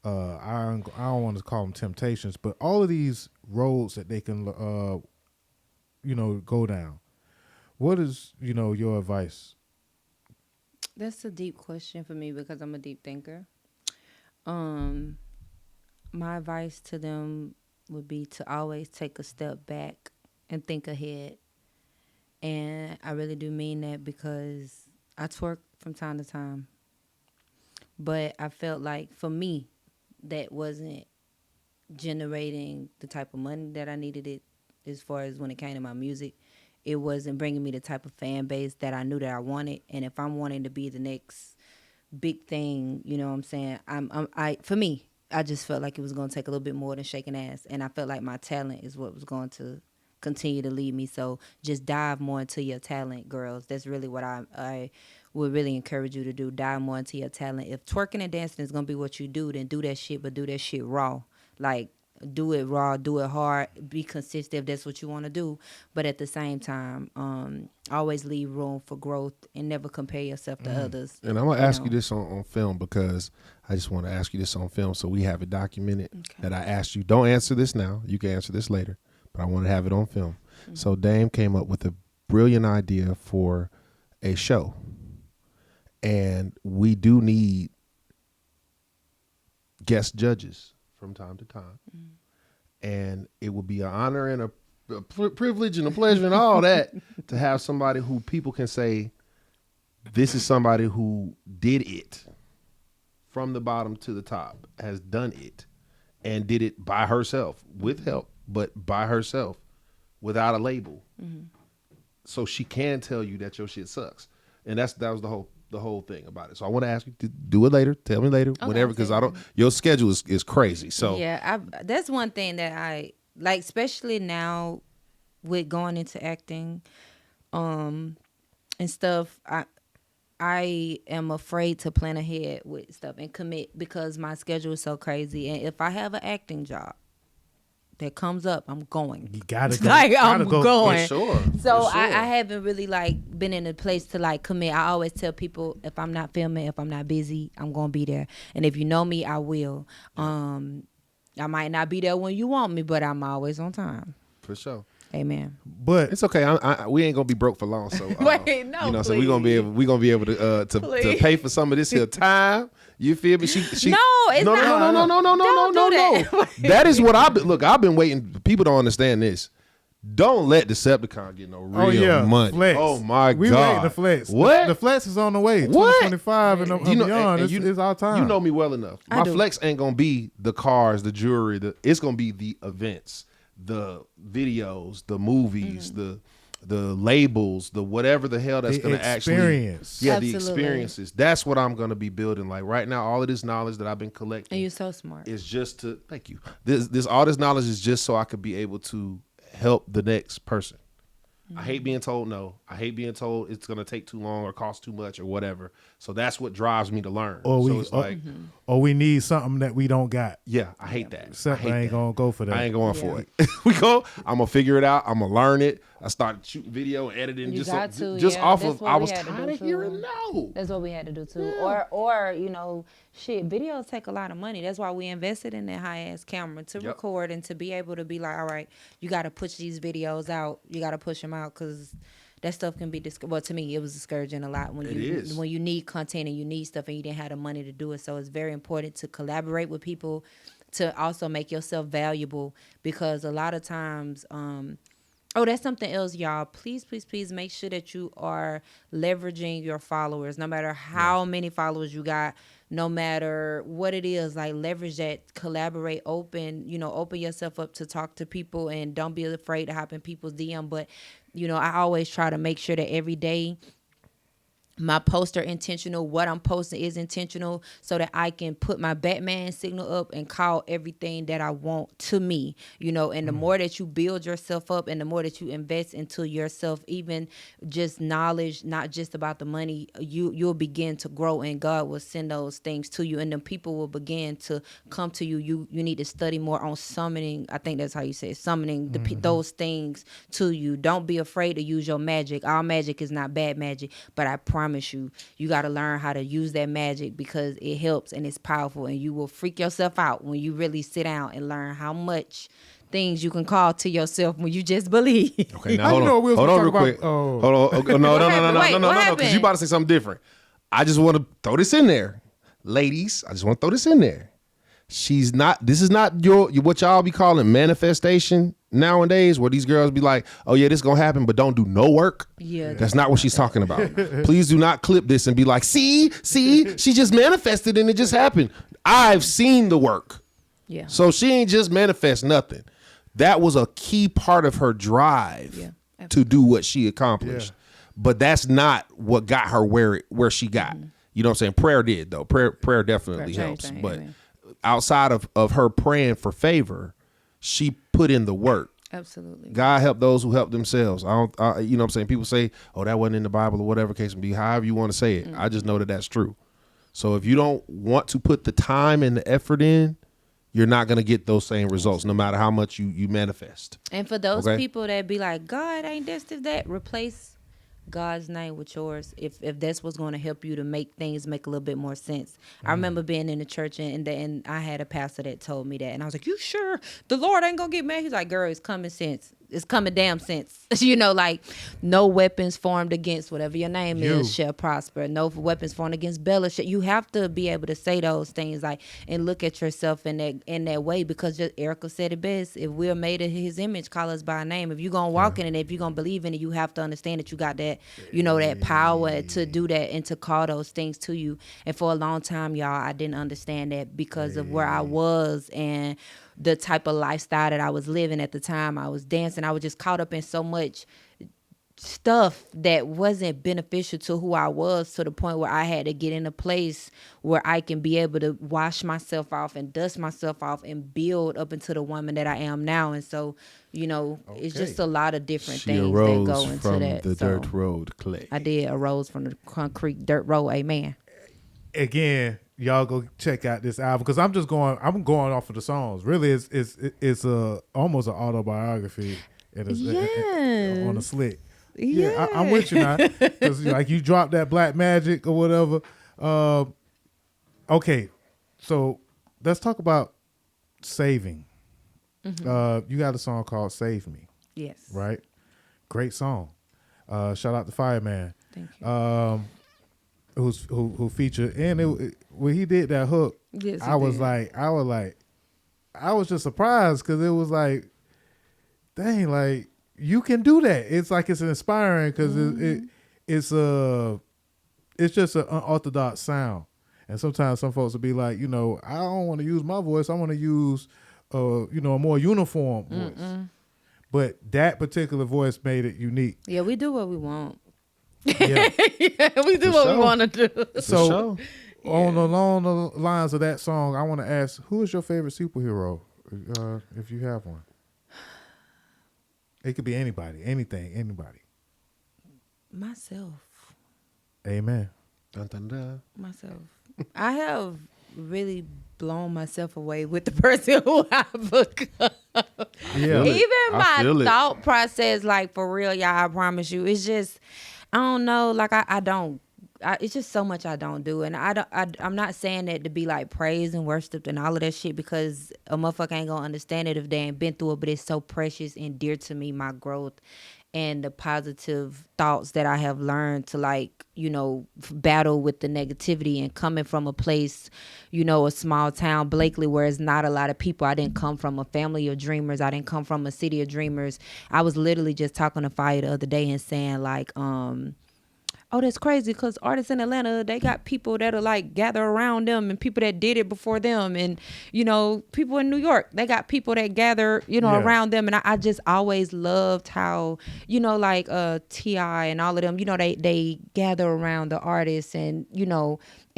I don't want to call them temptations, but all of these roads that they can go down? What is your advice? That's a deep question for me because I'm a deep thinker. My advice to them would be to always take a step back and think ahead. And I really do mean that because I twerk from time to time. But I felt like for me, that wasn't generating the type of money that I needed it as far as when it came to my music. It wasn't bringing me the type of fan base that I knew that I wanted. And if I'm wanting to be the next big thing, you know what I'm saying? For me, I just felt like it was going to take a little bit more than shaking ass. And I felt like my talent is what was going to continue to lead me. So just dive more into your talent, girls. That's really what I would really encourage you to do. Dive more into your talent. If twerking and dancing is going to be what you do, then do that shit, but do that shit raw. Like, do it raw, do it hard, be consistent if that's what you want to do. But at the same time, always leave room for growth and never compare yourself to others. And I'm going to ask you this on film because I just want to ask you this on film so we have it documented that I asked you. Don't answer this now. You can answer this later, but I want to have it on film. So Dame came up with a brilliant idea for a show. And we do need guest judges from time to time. And it would be an honor and a privilege and a pleasure and all that to have somebody who people can say, this is somebody who did it from the bottom to the top, has done it, and did it by herself, with help, but by herself, without a label. So she can tell you that your shit sucks. And that was the whole thing about it. So I want to ask you to do it later. Tell me later, whenever, because your schedule is crazy. So yeah, that's one thing that like especially now with going into acting, and stuff. I am afraid to plan ahead with stuff and commit because my schedule is so crazy. And if I have an acting job that comes up, I'm going. You gotta go. Like gotta I'm go. going. For sure. So For sure. I haven't really like been in a place to like commit. I always tell people if I'm not filming, if I'm not busy, I'm gonna be there. And if you know me, I will. I might not be there when you want me, but I'm always on time. For sure. Amen. But It's okay. We ain't gonna be broke for long. So Wait, no, you know, so we gonna be able to Please. pay for some of this here time. You feel me? She No, it's no, not. no, no, no, no, no, Don't no, do no, that. no. That is what I've been waiting. People don't understand this. Don't let Deceptacon get no real money. Flex. Oh my we God. waiting to flex. What? The flex is on the way. What? 2025 and beyond. It's our time. You know me well enough. I My do. flex ain't gonna be the cars, the jewelry. It's gonna be the events, the videos, the movies, the labels, the whatever the hell that's The gonna actually the Absolutely. experiences. That's what I'm gonna be building. Like right now, all of this knowledge that I've been collecting And you're so smart. is just to thank you. This all this knowledge is just so I could be able to help the next person. I hate being told no. I hate being told it's gonna take too long or cost too much or whatever. So that's what drives me to learn. So it's like, or we need something that we don't got. yeah, I hate that. Except I I hate ain't that. gonna go for that. I ain't going for it. I'm gonna figure it out. I'm gonna learn it. I started shooting video, editing, You just got to, just yeah. off That's of. what I we was had to tired do of too. hearing no. That's what we had to do too. Or you know, shit, videos take a lot of money. That's why we invested in that high ass camera to Yep. record and to be able to be like, all right, you got to push these videos out. You got to push them out because that stuff can be well, to me it was discouraging a lot when It you is. when you need content and you need stuff and you didn't have the money to do it. So it's very important to collaborate with people to also make yourself valuable because a lot of times oh, that's something else, y'all. Please, please, please make sure that you are leveraging your followers, no matter how many followers you got, no matter what it is. Like leverage that, collaborate, open yourself up to talk to people, and don't be afraid to hop in people's DM. But I always try to make sure that every day my posts are intentional. What I'm posting is intentional so that I can put my Batman signal up and call everything that I want to me, and the more that you build yourself up and the more that you invest into yourself, even just knowledge, not just about the money, you'll begin to grow and God will send those things to you and then people will begin to come to you. You need to study more on summoning. I think that's how you say it, summoning those things to you. Don't be afraid to use your magic. All magic is not bad magic, but I promise you got to learn how to use that magic because it helps and it's powerful, and you will freak yourself out when you really sit down and learn how much things you can call to yourself when you just believe. Okay, now How hold you know on. we was Hold gonna on real talk quick. about- oh. Hold on. Okay, no, Wait, what because happened? you about to say something different. I just want to throw this in there. Ladies, I just want to throw this in there. This is not your what y'all be calling manifestation nowadays, where these girls be like, oh yeah, this gonna happen, but don't do no work. Yeah. That's not what she's talking about. Please do not clip this and be like, see, she just manifested and it just happened. I've seen the work. Yeah. So she ain't just manifest nothing. That was a key part of her drive Yeah, to do what she accomplished. Yeah. But that's not what got her where she got. You know what I'm saying? Prayer did though. Prayer definitely Prayer helps. changed things, But amen. outside of her praying for favor, she put in the work. Absolutely. God help those who help themselves. You know what I'm saying? People say, oh, that wasn't in the Bible or whatever case may be, however you want to say it. I just know that that's true. So if you don't want to put the time and the effort in, you're not going to get those same results no matter how much you manifest. And for those Okay. people that be like, God ain't this, that, replace God's name with yours if that's what's going to help you to make things make a little bit more sense. I remember being in the church and I had a pastor that told me that, and I was like, you sure the Lord ain't gonna get mad? He's like, girl, it's common sense. It's common damn sense. Like no weapons formed against whatever your name is shall prosper. No weapons formed against Bella. You have to be able to say those things and look at yourself in that way, because just Erica said it best. If we're made in His image, call us by name. If you're gonna walk in it, if you're gonna believe in it, you have to understand that you got that, that power to do that and to call those things to you. And for a long time, y'all, I didn't understand that because of where I was and the type of lifestyle that I was living at the time. I was dancing. I was just caught up in so much stuff that wasn't beneficial to who I was, to the point where I had to get in a place where I can be able to wash myself off and dust myself off and build up into the woman that I am now. And so, it's just a lot of different She things that arose go into from that. the So dirt road clay. I did arose from the concrete dirt road. Amen. Again, y'all go check out this album because I'm going off of the songs. Really, it's almost an autobiography. On a slick. Yeah, I'm with you now. Because like you dropped that Black Magic or whatever. Okay, so let's talk about saving. Mm-hmm. You got a song called "Save Me." Yes. Right. Great song. Shout out to Fireman. Thank you. Who featured, and when he did that hook, yes, I was just surprised because it was like, dang, like you can do that. It's like it's inspiring because it's just an unorthodox sound, and sometimes some folks will be like, I don't want to use my voice. I want to use a more uniform voice. But that particular voice made it unique. Yeah, we do what we want. Yeah, we do what we want to do. So, along the lines of that song, I want to ask, who is your favorite superhero, if you have one? It could be anybody, anything, anybody. Myself. Amen. Dun, dun, dun. Myself. I have really blown myself away with the person who I become. Yeah. Even my thought process, like for real, y'all, I promise you, it's just, I don't know, like it's just so much I don't do. And I'm not saying that to be like praised and worshiped and all of that shit, because a motherfucker ain't gonna understand it if they ain't been through it, but it's so precious and dear to me, my growth and the positive thoughts that I have learned to battle with the negativity, and coming from a place, a small town, Blakely, where it's not a lot of people. I didn't come from a family of dreamers. I didn't come from a city of dreamers. I was literally just talking to Fire the other day and saying oh, that's crazy, because artists in Atlanta, they got people that'll like gather around them and people that did it before them. And, people in New York, they got people that gather, around them. And I just always loved how, T.I. and all of them, they gather around the artists and,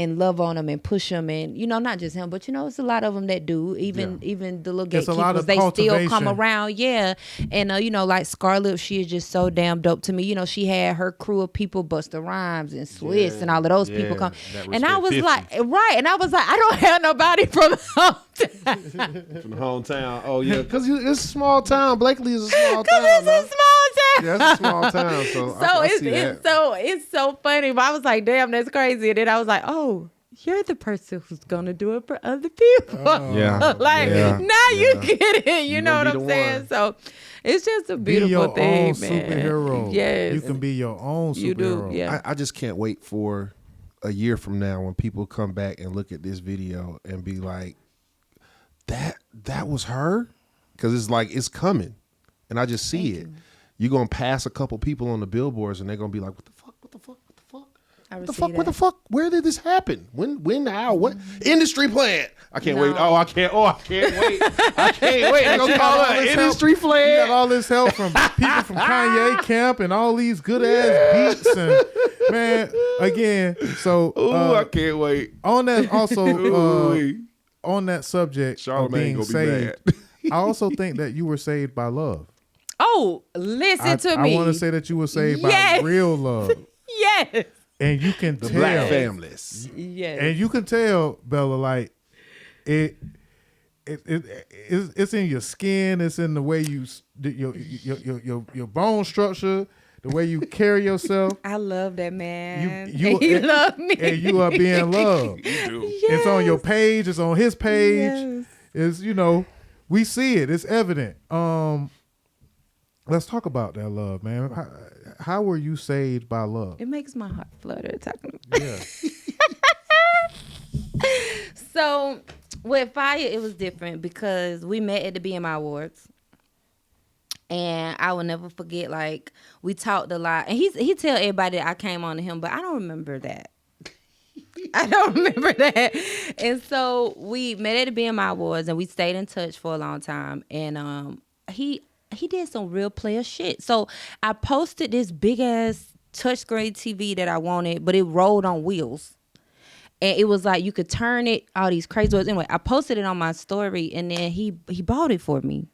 and love on them and push them. And, not just him, but, it's a lot of them that do. Even the little gatekeepers, they still come around. Yeah. And, like Scarlett, she is just so damn dope to me. She had her crew of people, Busta Rhymes and Swiss and all of those people come. And I was 50. I don't have nobody from hometown. From the hometown. Oh, yeah. Because it's a small town. Blakely is a small town. Because it's a small town. Yeah, it's a small town. So I see that. It's so funny. But I was like, damn, that's crazy. And then I was like, oh, you're the person who's gonna do it for other people. Now you get it. You know what I'm saying? So it's just a beautiful thing, man. Be your own superhero. Yes, you can be your own superhero. You do. Yeah. I just can't wait for a year from now when people come back and look at this video and be like, that was her, because it's like it's coming, and I just see it. You're gonna pass a couple people on the billboards and they're gonna be like, what the fuck? What the fuck? Where did this happen? When, how, what? Industry plant. I can't wait. I can't wait. I can't wait. They're gonna call it industry plant. You got all this help from people from Kanye Camp and all these good ass beats, and man, again, so I can't wait. On that also on that subject of being saved, I also think that you were saved by love. Oh, listen to me. I want to say that you were saved by real love. Yes. And you can tell. Black families. Yes. And you can tell, Bella, like it's in your skin. It's in the way your bone structure, the way you carry yourself. I love that man. He loved me. And you are being loved. You do. Yes. It's on your page. It's on his page. Yes. It's, we see it. It's evident. Let's talk about that love, man. How were you saved by love? It makes my heart flutter talking about it. Yeah. So with Fire, it was different because we met at the BMI Awards. And I will never forget, like, we talked a lot. And he tell everybody that I came on to him, but I don't remember that. I don't remember that. And so we met at the BMI Awards and we stayed in touch for a long time. And he did some real player shit. So I posted this big ass touchscreen TV that I wanted, but it rolled on wheels. And it was like you could turn it, all these crazy words. Anyway, I posted it on my story, and then he bought it for me.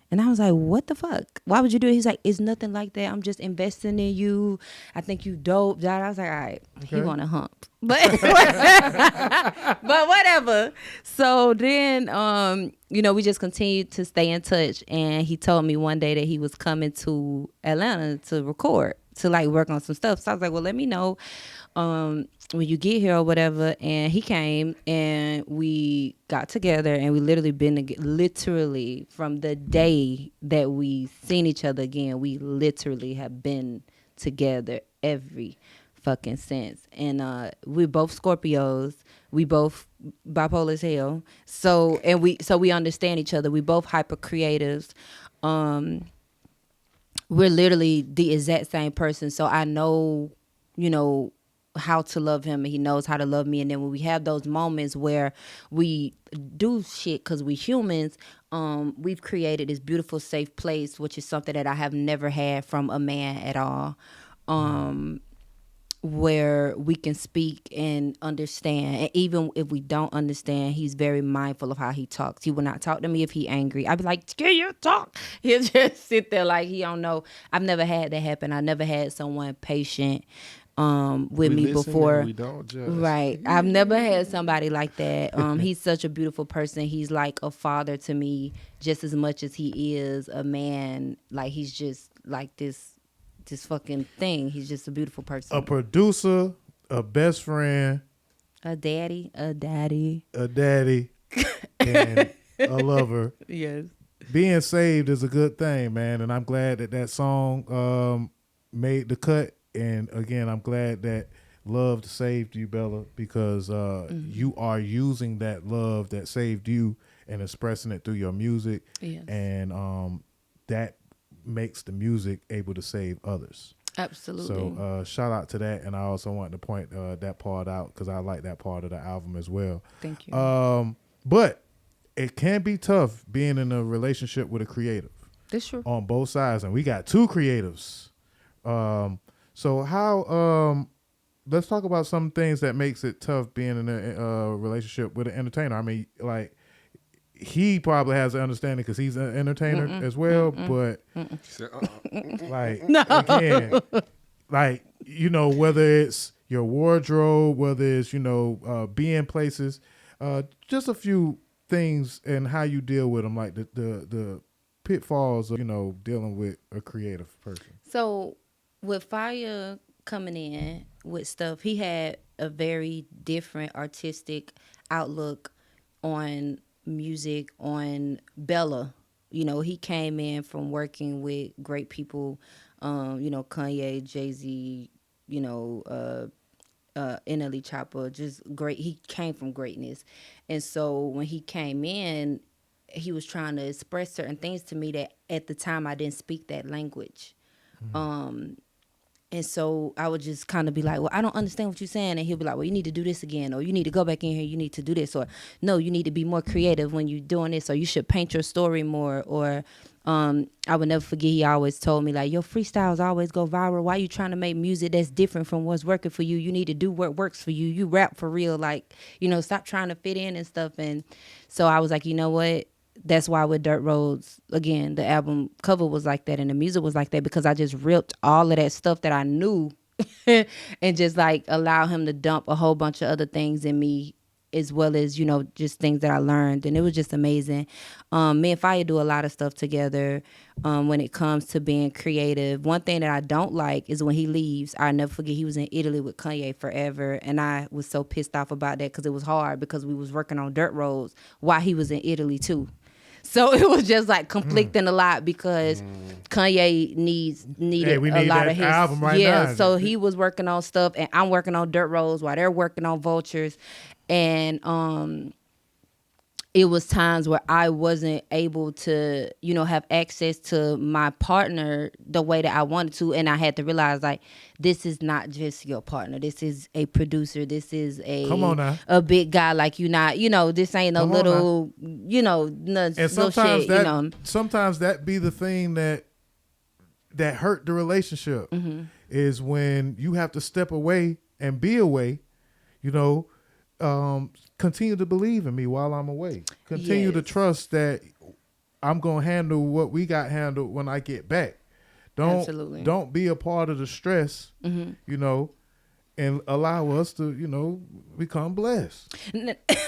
And I was like, what the fuck? Why would you do it? He's like, it's nothing like that. I'm just investing in you. I think you dope. I was like, all right, he want to hump. But but whatever. So then, we just continued to stay in touch. And he told me one day that he was coming to Atlanta to record, to like work on some stuff. So I was like, well, let me know when you get here or whatever. And he came and we got together, and we literally literally from the day that we seen each other again, we literally have been together every fucking since. And we're both Scorpios. We both bipolar as hell. So we understand each other. We both hyper creatives. We're literally the exact same person. So I know, how to love him, and he knows how to love me. And then when we have those moments where we do shit because we humans, we've created this beautiful safe place, which is something that I have never had from a man at all, where we can speak and understand. And even if we don't understand, he's very mindful of how he talks. He will not talk to me if he angry. I'd be like, "Can you talk?" He'll just sit there like he don't know. I've never had that happen. I never had someone patient with me before. We don't judge. Right. I've never had somebody like that. He's such a beautiful person. He's like a father to me just as much as he is a man. Like, he's just like this fucking thing. He's just a beautiful person. A producer, a best friend, A daddy, and a lover. Yes. Being saved is a good thing, man, and I'm glad that song made the cut. And again, I'm glad that love saved you, Bella, because you are using that love that saved you and expressing it through your music. Yes. And that makes the music able to save others. Absolutely. So shout out to that. And I also want to point that part out because I like that part of the album as well. Thank you. But it can be tough being in a relationship with a creative. That's true. On both sides. And we got two creatives. So how, let's talk about some things that makes it tough being in a relationship with an entertainer. I mean, like, he probably has an understanding because he's an entertainer as well, but like, again, like, whether it's your wardrobe, whether it's, being places, just a few things and how you deal with them, like the pitfalls of, dealing with a creative person. So with Fire coming in with stuff, he had a very different artistic outlook on music, on Bella. He came in from working with great people, Kanye, Jay-Z, NLE Chopper, just great. He came from greatness. And so when he came in, he was trying to express certain things to me that at the time I didn't speak that language. And so I would just kind of be like, well, I don't understand what you're saying. And he'll be like, well, you need to do this again. Or you need to go back in here. You need to do this. Or no, you need to be more creative when you're doing this. Or you should paint your story more. Or I would never forget, he always told me, like, your freestyles always go viral. Why you trying to make music that's different from what's working for you? You need to do what works for you. You rap for real. Like, stop trying to fit in and stuff. And so I was like, you know what? That's why with Dirt Roads, again, the album cover was like that and the music was like that, because I just ripped all of that stuff that I knew and just like allow him to dump a whole bunch of other things in me, as well as, just things that I learned. And it was just amazing. Me and Fire do a lot of stuff together when it comes to being creative. One thing that I don't like is when he leaves. I'll never forget, he was in Italy with Kanye forever. And I was so pissed off about that because it was hard, because we was working on Dirt Roads while he was in Italy too. So it was just like conflicting a lot, because Kanye needed a lot of his album right now. So he was working on stuff and I'm working on Dirt Roads while they're working on Vultures. And it was times where I wasn't able to, have access to my partner the way that I wanted to. And I had to realize, like, this is not just your partner. This is a producer. This is Come on now. a big guy. Like, you not, this ain't no Come on little, And sometimes sometimes that be the thing that hurt the relationship is when you have to step away and be away, continue to believe in me while I'm away. Continue to trust that I'm going to handle what we got handled when I get back. Don't be a part of the stress, and allow us to, become blessed.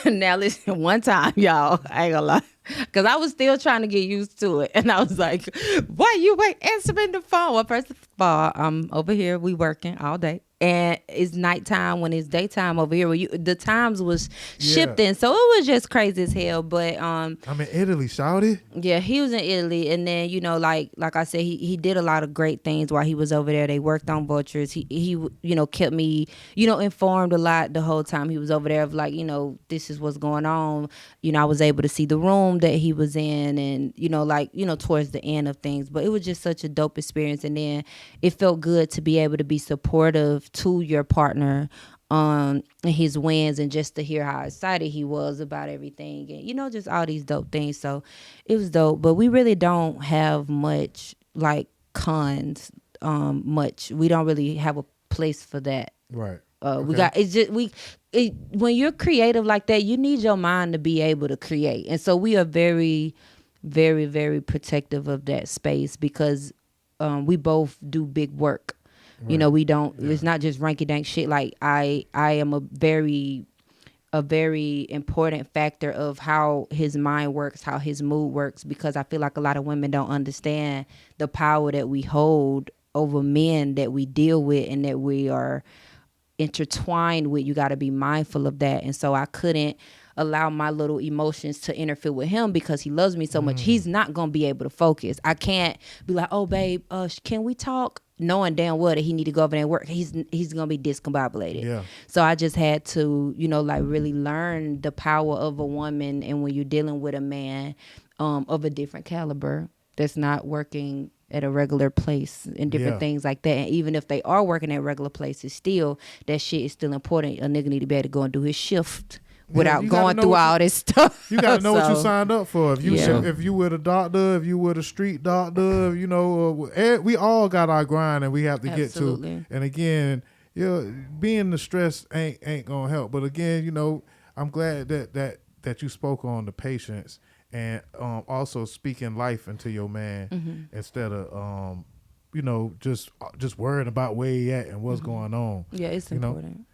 Now listen, one time, y'all, I ain't gonna lie, because I was still trying to get used to it. And I was like, why you ain't answering the phone? Well, first of all, I'm over here, we working all day. And it's nighttime when it's daytime over here. The times was shifting, so it was just crazy as hell. But I'm in Italy, shouty. Yeah, he was in Italy, and then like I said, he did a lot of great things while he was over there. They worked on vultures. He kept me informed a lot the whole time he was over there. Of like this is what's going on. I was able to see the room that he was in, and towards the end of things. But it was just such a dope experience, and then it felt good to be able to be supportive to your partner and his wins, and just to hear how excited he was about everything, and just all these dope things. So it was dope, but we really don't have much like cons. We don't really have a place for that. Right. We got when you're creative like that, you need your mind to be able to create, and so we are very, very, very protective of that space because we both do big work. Right. We don't. Yeah. It's not just ranky dank shit. Like I am a very important factor of how his mind works, how his mood works, because I feel like a lot of women don't understand the power that we hold over men that we deal with and that we are intertwined with. You got to be mindful of that. And so I couldn't allow my little emotions to interfere with him because he loves me so much. He's not gonna be able to focus. I can't be like, oh babe, can we talk? Knowing damn well that he need to go over there and work. He's gonna be discombobulated. Yeah. So I just had to, really learn the power of a woman, and when you're dealing with a man of a different caliber that's not working at a regular place and different things like that. And even if they are working at regular places, still that shit is still important. A nigga need to be able to go and do his shift without going through all this stuff. You gotta know what you signed up for. If you were the doctor, if you were the street doctor, we all got our grind and we have to get to. And again, being the stress ain't gonna help. But again, I'm glad that you spoke on the patience and also speaking life into your man instead of just worrying about where he at and what's going on. Yeah, it's important.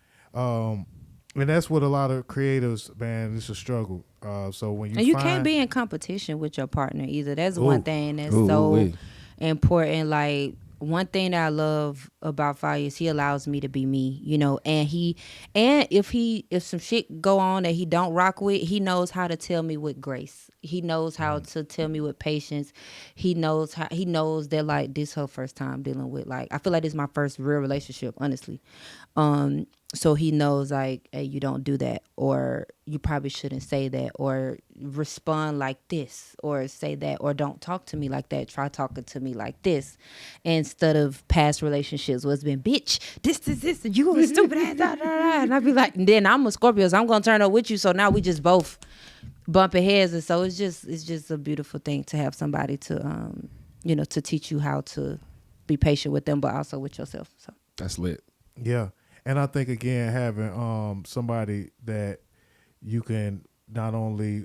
And that's what a lot of creatives, man, it's a struggle. So when you can't be in competition with your partner either. That's one thing that's so important. Like one thing that I love about Fire is he allows me to be me, and if some shit go on that he don't rock with, he knows how to tell me with grace. He knows how to tell me with patience. He knows that like this her first time dealing with, like, I feel like this is my first real relationship, honestly. So he knows like, hey, you don't do that, or you probably shouldn't say that, or respond like this, or say that, or don't talk to me like that. Try talking to me like this, instead of past relationships where it's been, bitch, this, and you a stupid ass, da, da, da. And I'd be like, and then I'm a Scorpio, so I'm gonna turn up with you. So now we just both bumping heads, and so it's just a beautiful thing to have somebody to to teach you how to be patient with them, but also with yourself. So that's lit. Yeah. And I think, again, having somebody that you can not only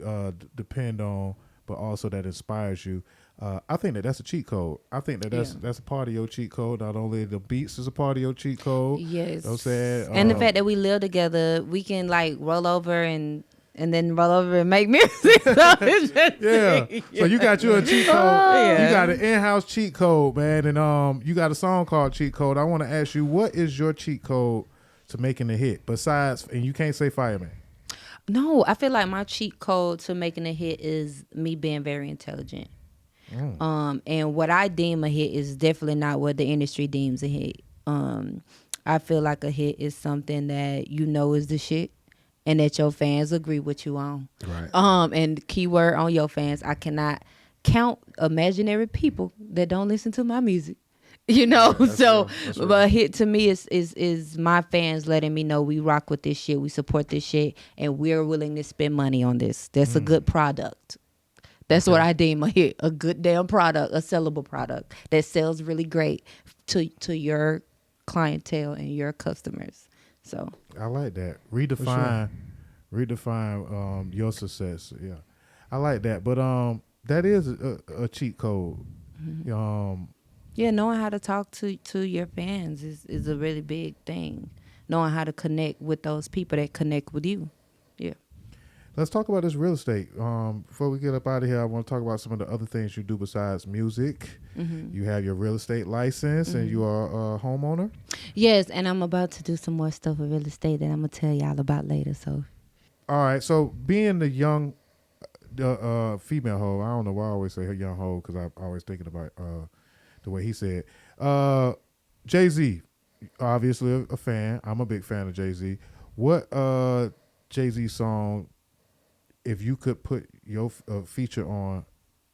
depend on, but also that inspires you, I think that's a cheat code. I think that's a part of your cheat code. Not only the beats is a part of your cheat code. Yes. You know what I'm saying? And the fact that we live together, we can like roll over and then roll over and make music. So it's just So you got you a cheat code. You got an in-house cheat code, man, and you got a song called Cheat Code. I want to ask you, what is your cheat code to making a hit besides, and you can't say Fireman? No, I feel like my cheat code to making a hit is me being very intelligent. And what I deem a hit is definitely not what the industry deems a hit. I feel like a hit is something that is the shit, and that your fans agree with you on. Right. And keyword on your fans, I cannot count imaginary people that don't listen to my music. You know, so real. but hit to me is my fans letting me know we rock with this shit, we support this shit, and we're willing to spend money on this. That's a good product. That's what I deem a hit, a good damn product, a sellable product that sells really great to your clientele and your customers. So I like that. Redefine your success. Yeah, I like that. But that is a cheat code. yeah, knowing how to talk to your fans is a really big thing. Knowing how to connect with those people that connect with you. Yeah. Let's talk about this real estate. Before we get up out of here, I want to talk about some of the other things you do besides music. You have your real estate license and you are a homeowner. Yes, and I'm about to do some more stuff with real estate that I'm gonna tell y'all about later. So, all right. So being the young, female hoe, I don't know why I always say her young hoe because I'm always thinking about the way he said. Jay-Z, obviously a fan. I'm a big fan of Jay-Z. What Jay-Z song, if you could put your feature on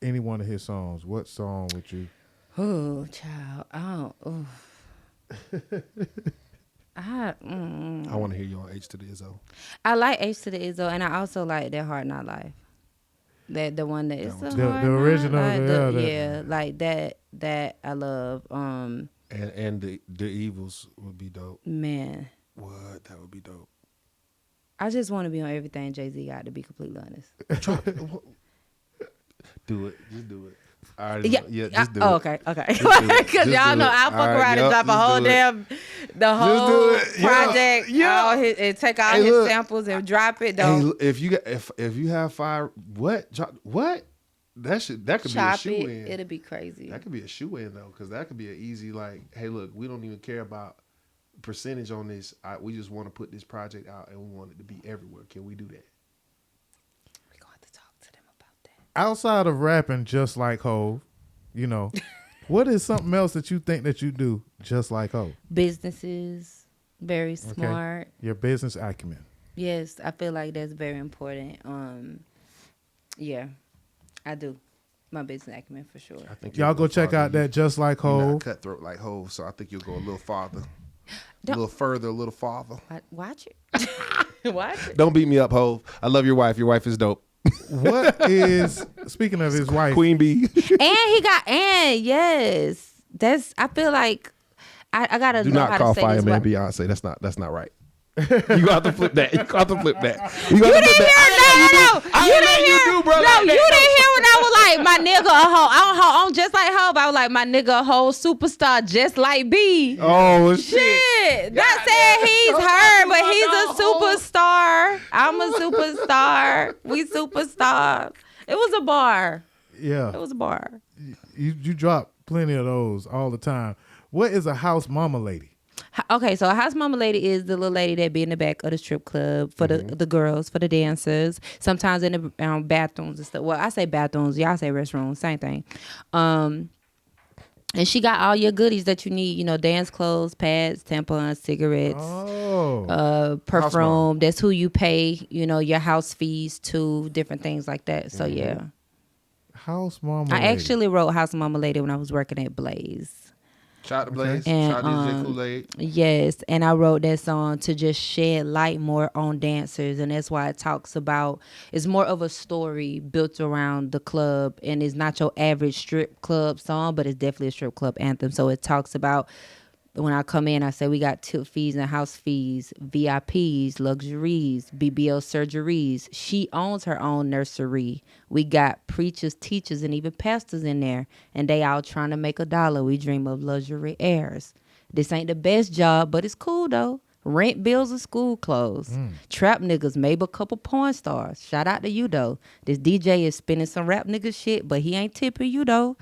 any one of his songs, what song would you? oh, child, I want to hear you on H to the Izzo. I like H to the Izzo, and I also like that Hard Not Life. That the one that is The original, like that I love. And the Evils would be dope. Man, What? That would be dope. I just want to be on everything Jay-Z got, to be completely honest. Do it. Just do it. Yeah, just do it. okay. do it. Because y'all know I'll fuck around and drop a whole the whole project, and take all his samples and drop it. Though. Hey, if you have fire, what? That could Chop be a shoe in. It'll be crazy. That could be a shoe in though, because that could be an easy hey, look, we don't even care about percentage on this. We just want to put this project out and we want it to be everywhere. Can we do that? We're going to talk to them about that. Outside of rapping just like Hov, what is something else that you think that you do just like Hov? Businesses, very smart. Your business acumen. Yes, I feel like that's very important. Yeah, I do. My business acumen for sure. I think y'all go check out that Just Like You're Hov. not cutthroat like Hov, so I think you'll go a little farther. A little further, a little farther. Watch it. Watch it. Don't beat me up, Hov. I love your wife. Your wife is dope. What is, speaking of his wife, Queen Bee. Yes. I feel like I gotta Do know not how call to say this. Fireman Beyonce. That's not right. You gonna have to flip that. You gonna have to flip that. You didn't hear, bro. No, you didn't hear when I was like, my nigga a hoe. I'm just like Hov. I was like, my nigga a whole superstar just like B. Oh, shit. Not saying he's her, but he's a superstar. I'm a superstar. We superstars. It was a bar. Yeah. It was a bar. You drop plenty of those all the time. What is a house mama lady? Okay, so a house mama lady is the little lady that be in the back of the strip club for the girls, for the dancers. Sometimes in the bathrooms and stuff. Well, I say bathrooms, y'all say restrooms, same thing. And she got all your goodies that you need. Dance clothes, pads, tampons, cigarettes, perfume. That's who you pay. Your house fees to, different things like that. So yeah, house mama. I actually wrote house mama lady when I was working at Blaze. Shout out to Blaze. And, shout out to DJ Kool-Aid. Yes, and I wrote that song to just shed light more on dancers, and that's why it talks about, it's more of a story built around the club, and it's not your average strip club song, but it's definitely a strip club anthem. So it talks about, when I come in, I say we got tip fees and house fees, VIPs, luxuries, BBL surgeries. She owns her own nursery. We got preachers, teachers, and even pastors in there, and they all trying to make $1. We dream of luxury heirs. This ain't the best job, but it's cool though. Rent, bills, and school clothes. Trap niggas, maybe a couple porn stars. Shout out to you though. This DJ is spinning some rap nigga shit, but he ain't tipping you though.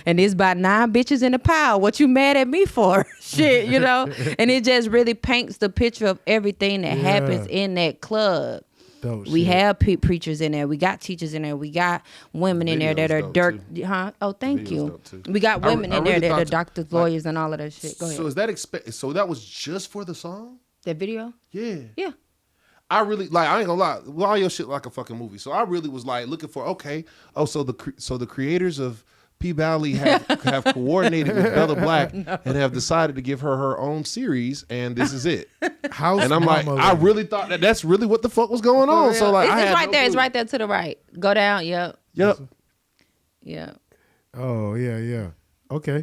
And it's about 9 bitches in the pile. What you mad at me for? Shit, And it just really paints the picture of everything that happens in that club. We have preachers in there. We got teachers in there. We got women in there that are dirt. Huh? Oh, thank you. We got women in there that are doctors, lawyers, and all of that shit. Go ahead. So is that so that was just for the song? That video? Yeah. Yeah. I really like. I ain't gonna lie. Well, all your shit like a fucking movie. So I really was like looking for. Okay. Oh, so the creators of P Valley have coordinated with Bella Blaq and have decided to give her own series, and this is it. And I'm like, I really thought that's really what the fuck was going on. So like, it's right there. It's right there to the right. Go down. Yep. Yeah. Oh yeah. Okay.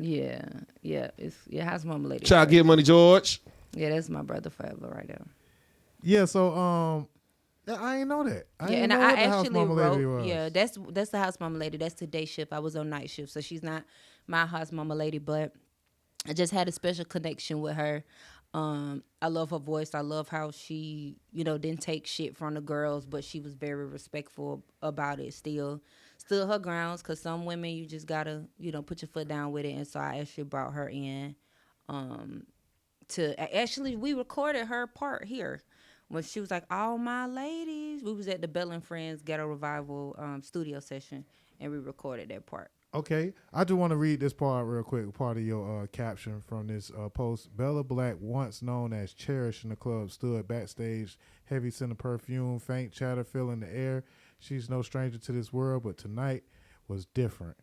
Yeah. It's House Mama Lady. Child Get Money George. Yeah, that's my brother forever right there. Yeah. So I ain't know that. I and know I what the House actually Mama Lady wrote. was. Yeah, that's the House Mama Lady. That's the day shift. I was on night shift, so she's not my House Mama Lady, but I just had a special connection with her. I love her voice. I love how she, didn't take shit from the girls, but she was very respectful about it. Still stood her grounds, because some women you just gotta, put your foot down with it. And so I actually brought her in. We recorded her part here when she was like, "All my ladies." We was at the Bell and Friends Ghetto Revival studio session, and we recorded that part. Okay, I just want to read this part real quick, part of your caption from this post. Bella Blaq, once known as Cherish in the club, stood backstage, heavy scent of perfume, faint chatter filling the air. She's no stranger to this world, but tonight was different.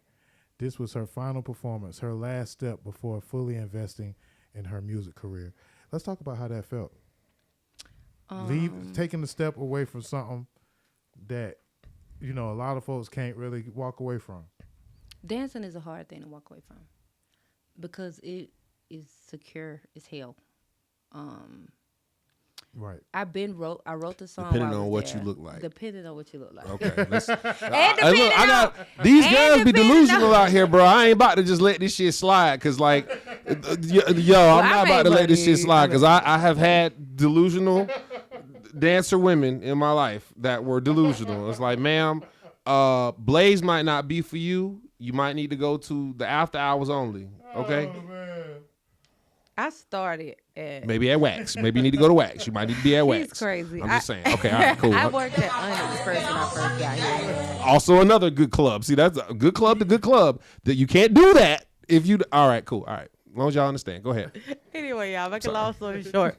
This was her final performance, her last step before fully investing in her music career. Let's talk about how that felt. Taking a step away from something that, a lot of folks can't really walk away from. Dancing is a hard thing to walk away from because it is secure as hell. Right. I wrote the song. Depending on what you look like. Depending on what you look like. Okay. And these girls be delusional out here, bro. I ain't about to just let this shit slide, cause like, I'm not about to let this shit slide, cause I have had delusional dancer women in my life that were delusional. It's like, ma'am, Blaze might not be for you. You might need to go to the after hours only. Okay. Oh, man. I started at maybe at Wax. Maybe you need to go to Wax. You might need to be at Wax. He's crazy. I'm just saying. Okay, all right, cool. I worked at Onyx first when I first got here. Also another good club. See, that's a good club to good club. That you can't do that if you. All right, cool. All right, as long as y'all understand. Go ahead. Anyway, y'all, make a long story short.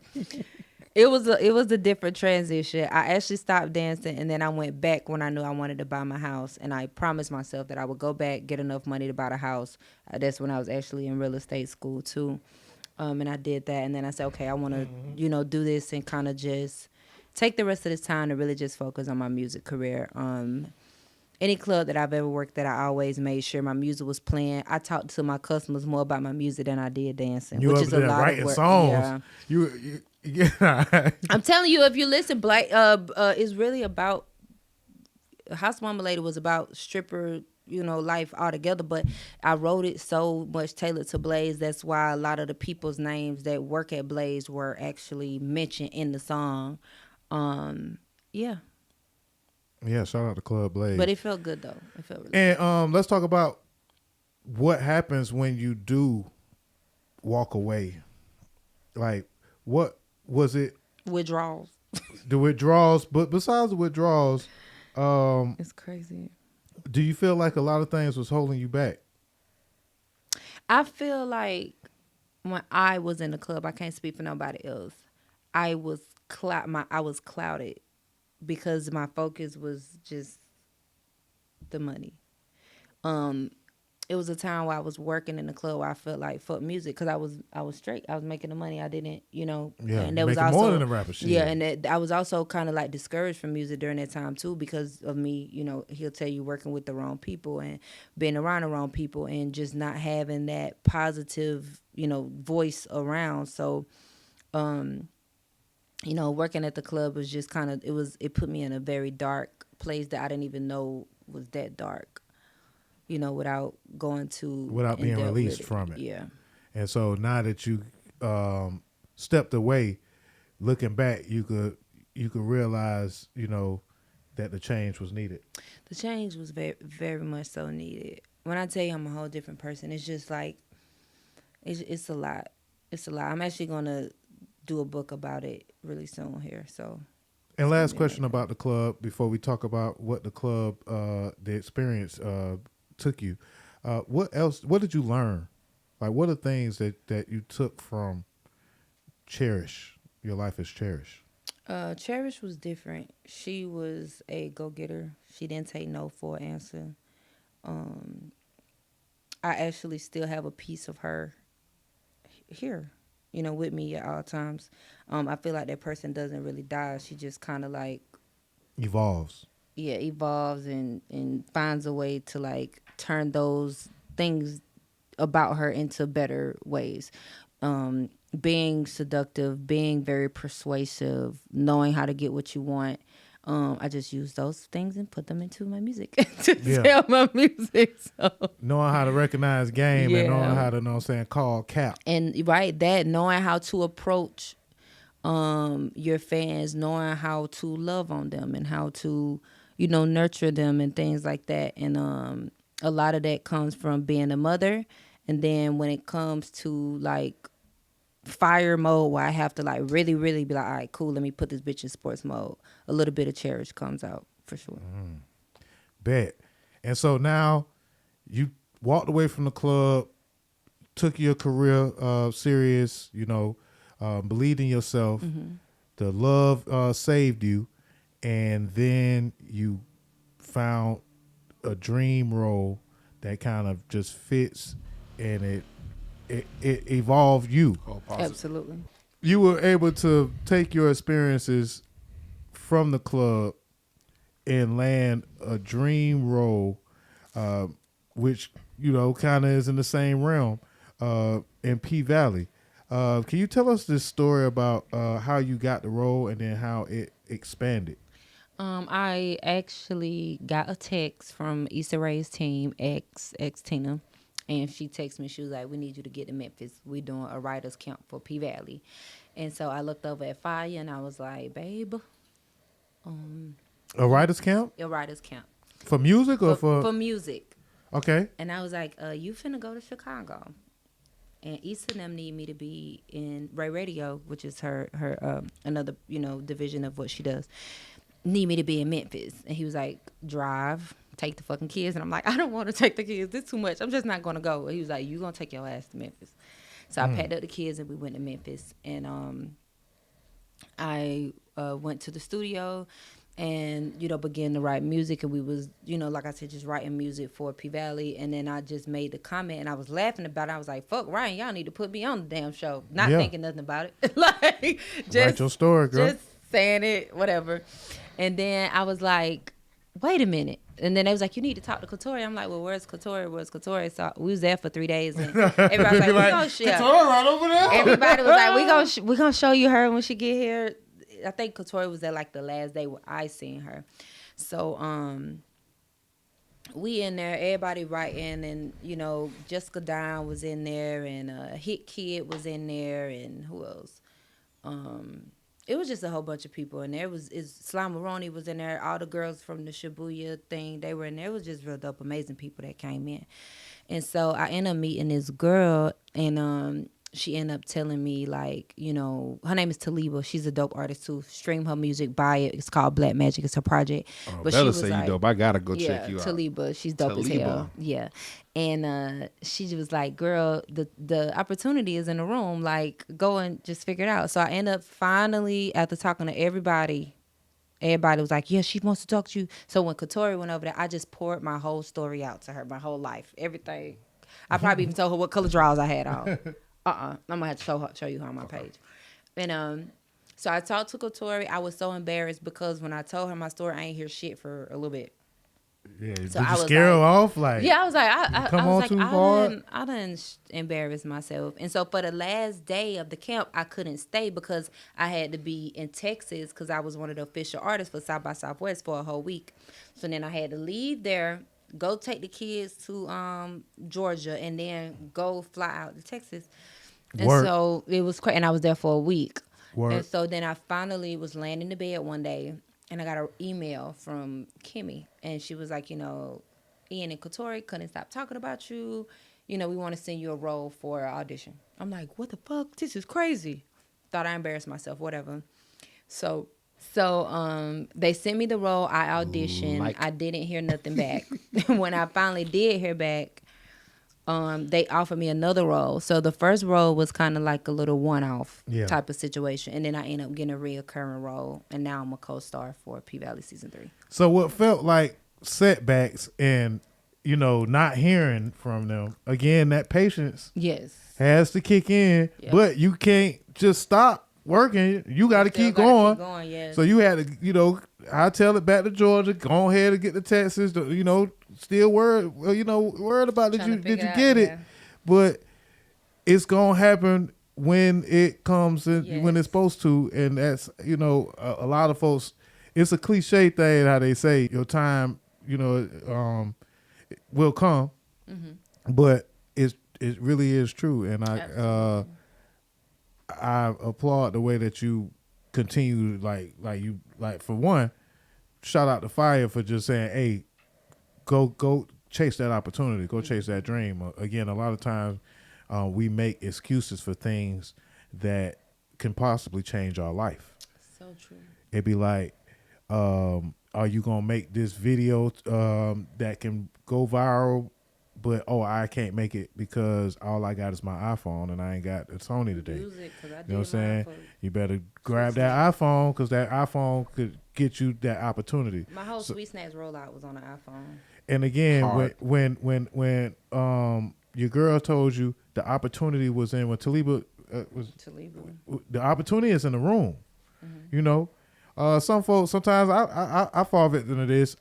It was a different transition. I actually stopped dancing, and then I went back when I knew I wanted to buy my house, and I promised myself that I would go back, get enough money to buy the house. That's when I was actually in real estate school too, and I did that. And then I said, okay, I want to, do this and kind of just take the rest of this time to really just focus on my music career. Any club that I've ever worked at, I always made sure my music was playing. I talked to my customers more about my music than I did dancing, which is a lot writing of work. songs. Yeah. Yeah. I'm telling you, if you listen, Blaq, it's really about House Mama Lady was about stripper, life altogether. But I wrote it so much tailored to Blaze. That's why a lot of the people's names that work at Blaze were actually mentioned in the song. Yeah. Yeah, shout out to Club Blaze. But it felt good though. It felt really And good. let's talk about what happens when you do walk away. Like, what was it? Withdrawals. The withdrawals, but besides the withdrawals, It's crazy. do you feel like a lot of things was holding you back? I feel like when I was in the club, I can't speak for nobody else. I was clouded because my focus was just the money. It was a time where I was working in the club where I felt like fuck music because I was straight. I was making the money. I didn't, Yeah, and that was making also more than a rapper. Shit. yeah, and I was also kind of like discouraged from music during that time too because of me. He'll tell you working with the wrong people and being around the wrong people and just not having that positive, voice around. So, working at the club was just kind of it put me in a very dark place that I didn't even know was that dark. Without being released from it. Yeah. And so now that you stepped away, looking back, you could realize, that the change was needed. The change was very, very much so needed. When I tell you I'm a whole different person, it's just like, it's a lot. It's a lot. I'm actually going to do a book about it really soon here. So. And last question about the club before we talk about what the club, the experience took you. What did you learn? Like, what are things that you took from Cherish, your life as Cherish? Cherish was different. She was a go-getter. She didn't take no for an answer. Um, I actually still have a piece of her here, with me at all times. I feel like that person doesn't really die. She just kind of like, Evolves. yeah, evolves and finds a way to like turn those things about her into better ways. Being seductive, being very persuasive, knowing how to get what you want. I just use those things and put them into my music to Yeah. sell my music. So Knowing how to recognize game and knowing Yeah. how to, call cap. and right, that knowing how to approach your fans, knowing how to love on them and how to nurture them and things like that. And a lot of that comes from being a mother. And then when it comes to like fire mode, where I have to like really really be like, all right, cool, let me put this bitch in sports mode, a little bit of Cherish comes out for sure. Bet. And so now you walked away from the club, took your career serious, believed in yourself. The love saved you, and then you found a dream role that kind of just fits, and it evolved you. Oh, positive. Absolutely. You were able to take your experiences from the club and land a dream role, which kind of is in the same realm in P Valley. Can you tell us this story about how you got the role and then how it expanded? I actually got a text from Issa Rae's team, ex Tina, and she texted me. She was like, "We need you to get to Memphis. We're doing a writers camp for P Valley." And so I looked over at Fire and I was like, "Babe, A writers camp a writers camp for music or for music." Okay. And I was like, "You finna go to Chicago?" And Issa and them need me to be in Ray Radio, which is her another division of what she does. Need me to be in Memphis. And he was like, drive, take the fucking kids. And I'm like, I don't want to take the kids. This too much. I'm just not going to go. And he was like, you going to take your ass to Memphis. So I packed up the kids and we went to Memphis. And I went to the studio and, began to write music. And we was, like I said, just writing music for P Valley. And then I just made the comment and I was laughing about it. I was like, fuck Ryan, y'all need to put me on the damn show. Not thinking nothing about it. Like, just Write your story, girl. Just saying it, whatever. And then I was like, wait a minute. And then they was like, you need to talk to Katori. I'm like, well, where's Katori? Where's Katori? So we was there for 3 days. And everybody was like, we gonna share. Katori right over there. Everybody was like, we gonna show you her when she get here. I think Katori was there like the last day where I seen her. So we in there, everybody writing, and Jessica Dine was in there, and Hit Kid was in there, and who else? It was just a whole bunch of people in there. Sly Maroney was in there. All the girls from the Shibuya thing, they were in there. It was just real dope, amazing people that came in. And so I ended up meeting this girl, and she ended up telling me, like, her name is Taliba. She's a dope artist too. Stream her music, buy it. It's called Black Magic. It's her project. Oh, But Bella she was say like, you dope. I gotta go check you out. Taliba. She's dope as Taliba. hell. Yeah. And she was like, girl, the opportunity is in the room. Like, go and just figure it out. So I ended up finally, after talking to everybody was like, yeah, she wants to talk to you. So when Katori went over there, I just poured my whole story out to her, my whole life, everything. I probably even told her what color drawers I had on. I'm gonna have to show you her on my page. And so I talked to Katori. I was so embarrassed because when I told her my story, I ain't hear shit for a little bit. Yeah. So Did I you was scare her like- off? Like, Yeah, I was like, I was like, too hard? I didn't embarrass myself. And so for the last day of the camp, I couldn't stay because I had to be in Texas because I was one of the official artists for South by Southwest for a whole week. So then I had to leave there, go take the kids to Georgia, and then go fly out to Texas. And Work. so it was crazy. And I was there for a week. Work. And so then I finally was laying in the bed one day, and I got an email from Kimmy, and she was like, Ian and Katori couldn't stop talking about you. We want to send you a role for an audition. I'm like, what the fuck? This is crazy. Thought I embarrassed myself, whatever. So they sent me the role. I auditioned. I didn't hear nothing back. When I finally did hear back, they offered me another role. So the first role was kind of like a little one-off type of situation, and then I ended up getting a reoccurring role, and now I'm a co-star for P-Valley season 3. So what felt like setbacks and not hearing from them again, that patience has to kick in, but you can't just stop working. You got to keep going. So you had to, I tell it back to Georgia, go ahead and get to Texas, still worried about did you get it, but it's gonna happen when it comes in, when it's supposed to, and that's a lot of folks. It's a cliche thing how they say your time, will come, but it really is true, and I applaud the way that you continue, like for one, shout out to Fire for just saying, hey, go chase that opportunity, go chase that dream. Again, a lot of times we make excuses for things that can possibly change our life. So true. It'd be like, are you gonna make this video that can go viral, but I can't make it because all I got is my iPhone and I ain't got a Sony today. Use it, 'cause I you know what I'm saying? You better grab that iPhone, because that iPhone could get you that opportunity. My whole Sweet Snacks rollout was on an iPhone. And again, when your girl told you the opportunity was in, when Taliba the opportunity is in the room. Some folks, sometimes I fall victim to this.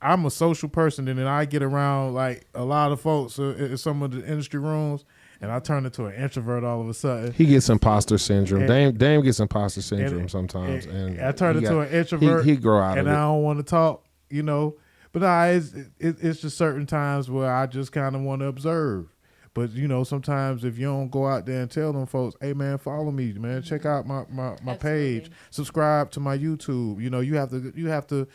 I'm a social person, and then I get around like a lot of folks in some of the industry rooms, and I turn into an introvert all of a sudden. He gets imposter syndrome. Dame gets imposter syndrome sometimes, and I turn into an introvert. He grow out of it, and I don't want to talk. But it's just certain times where I just kind of want to observe. But sometimes if you don't go out there and tell them folks, hey man, follow me, man, check out my page, subscribe to my YouTube. You have to.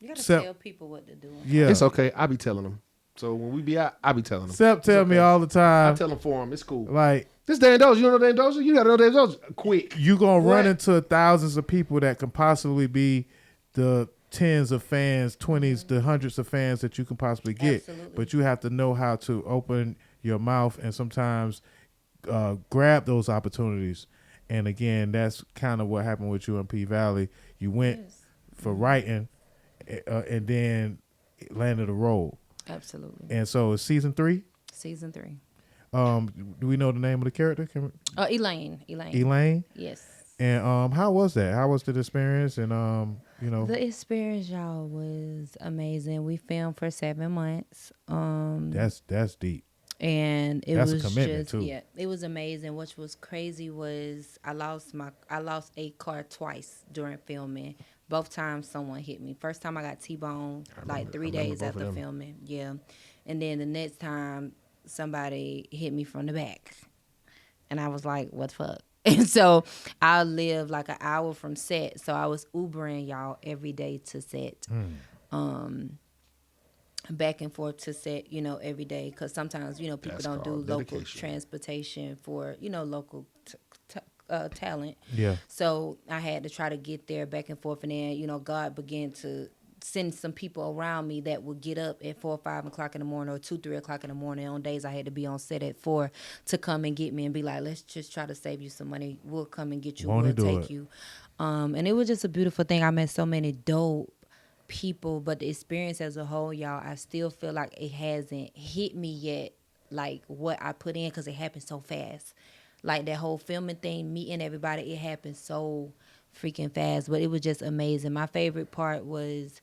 You gotta tell people what to do. Yeah, it's okay. I be telling them. So when we be out, I be telling them. Sep tell me all the time. I tell them for them. It's cool. Like this Dan Dozha. You don't know Dan Dozha? You gotta know Dan Dozha quick. You gonna run into thousands of people that can possibly be the tens of fans, 20s, the hundreds of fans that you can possibly get. Absolutely. But you have to know how to open your mouth and sometimes grab those opportunities. And again, that's kind of what happened with you in P-Valley. You went for writing, and then it landed a role. Absolutely. And so it's season 3? Season 3. Do we know the name of the character? Elaine. Elaine? Yes. And how was that? How was the experience? And the experience, y'all, was amazing. We filmed for 7 months. That's deep. And it That's was a commitment just too. it was amazing. What was crazy was I lost a car twice during filming. Both times someone hit me. First time I got T-boned like 3 days after filming. Yeah. And then the next time somebody hit me from the back. And I was like, what the fuck? And so I lived like an hour from set. So I was Ubering y'all every day to set. Back and forth to set, every day. Because sometimes, people That's don't do called local dedication. transportation for, local talent. Yeah. So I had to try to get there back and forth. And then, God began to send some people around me that would get up at 4 or 5 o'clock in the morning or 2, 3 o'clock in the morning. On days I had to be on set at 4 to come and get me and be like, let's just try to save you some money. We'll come and get you. We'll take you. And it was just a beautiful thing. I met so many dope people, but the experience as a whole, y'all, I still feel like it hasn't hit me yet, like what I put in, because it happened so fast. Like that whole filming thing, meeting everybody, it happened so freaking fast, but it was just amazing. My favorite part was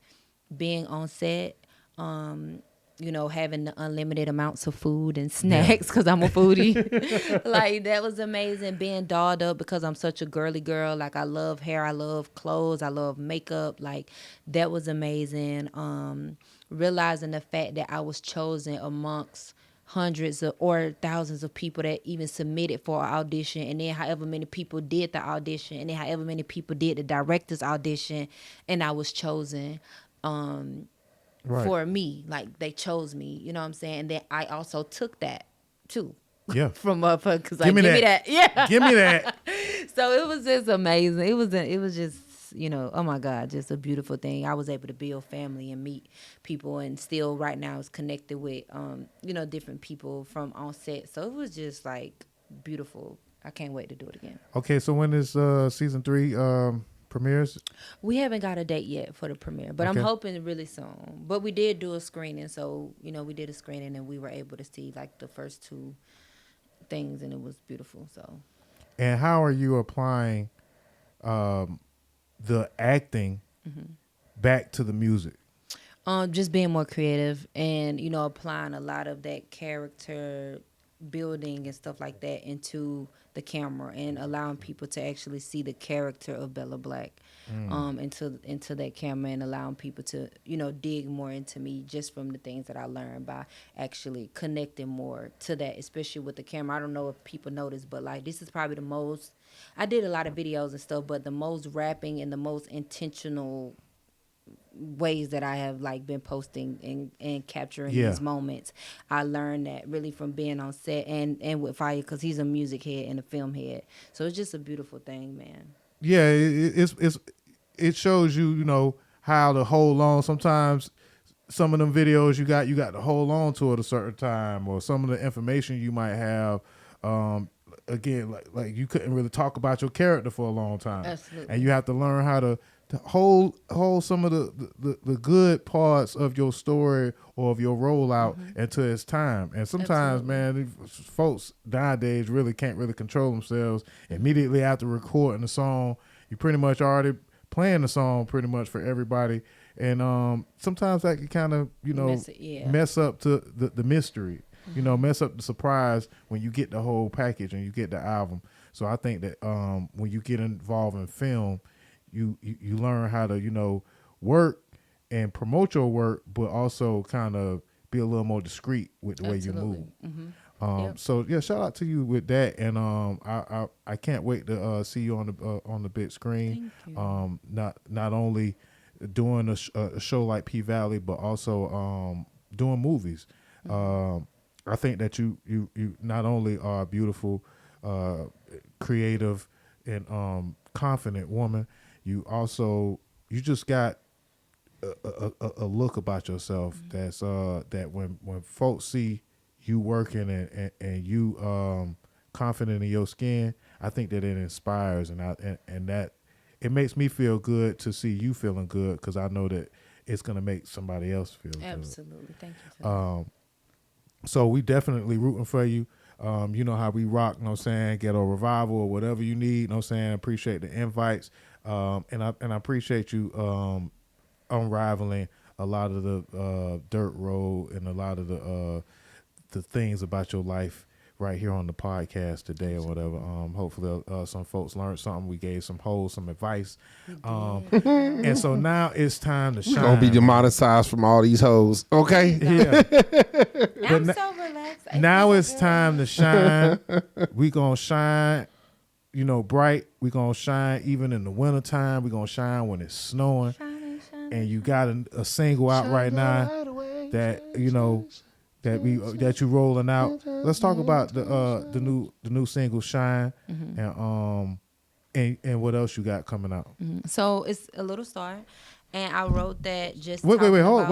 being on set, having the unlimited amounts of food and snacks, because I'm a foodie. Like, that was amazing. Being dolled up because I'm such a girly girl. Like, I love hair, I love clothes, I love makeup. Like, that was amazing. Realizing the fact that I was chosen amongst hundreds or thousands of people that even submitted for an audition, and then however many people did the audition, and then however many people did the director's audition, and I was chosen for me. Like, they chose me, you know what I'm saying? And then I also took that too. Yeah. From motherfuckers, like, give me that. Yeah. Give me that. So it was just amazing. It was just oh my God, just a beautiful thing. I was able to build family and meet people, and still right now is connected with, different people from on set. So it was just like beautiful. I can't wait to do it again. Okay, so when is season 3 premieres? We haven't got a date yet for the premiere, but Okay. I'm hoping really soon. But we did do a screening, so we did a screening and we were able to see like the first 2 things, and it was beautiful. So. And how are you applying the acting back to the music? Just being more creative and, applying a lot of that character building and stuff like that into the camera, and allowing people to actually see the character of Bella Blaq into that camera, and allowing people to, dig more into me just from the things that I learned by actually connecting more to that, especially with the camera. I don't know if people notice, but like this is probably the most, I did a lot of videos and stuff, but the most rapping and the most intentional ways that I have like been posting and capturing these moments. I learned that really from being on set and with Fire, because he's a music head and a film head. So it's just a beautiful thing, man. Yeah, it shows you, how to hold on. Sometimes some of them videos you got to hold on to at a certain time, or some of the information you might have. Again, like you couldn't really talk about your character for a long time. Absolutely. And you have to learn how to hold some of the good parts of your story or of your rollout until it's time. And sometimes, man, these folks nowadays really can't really control themselves. Immediately after recording the song, you pretty much already playing the song pretty much for everybody. And sometimes that can kind of, mess up to the mystery. Mess up the surprise when you get the whole package and you get the album. So I think that when you get involved in film, you learn how to, work and promote your work, but also kind of be a little more discreet with the way you move. So yeah, shout out to you with that. And I can't wait to see you on the big screen. Thank you. Not only doing a show like P Valley, but also doing movies. I think that you not only are a beautiful, creative, and confident woman, you just got a look about yourself that's that when folks see you working and you confident in your skin, I think that it inspires, and that it makes me feel good to see you feeling good, because I know that it's gonna make somebody else feel good. Absolutely. Thank you for that. So we definitely rooting for you. You know how we rock, you know what I'm saying, Ghetto Revival or whatever you need, you know what I'm saying. Appreciate the invites. And I appreciate you unraveling a lot of the dirt road and a lot of the things about your life right here on the podcast today or whatever. Hopefully some folks learned something. We gave some wholesome advice. And so now it's time to shine. Gonna be demonetized from all these hoes. Okay. Yeah. I'm so relaxed. Now it's time to shine. We gonna shine, bright. We gonna shine even in the wintertime. We gonna shine when it's snowing. And you got a single out right now that that you rolling out. Let's talk about the new single Shine, and what else you got coming out. So it's A Little Star, and I wrote that just Wait, talking wait. about-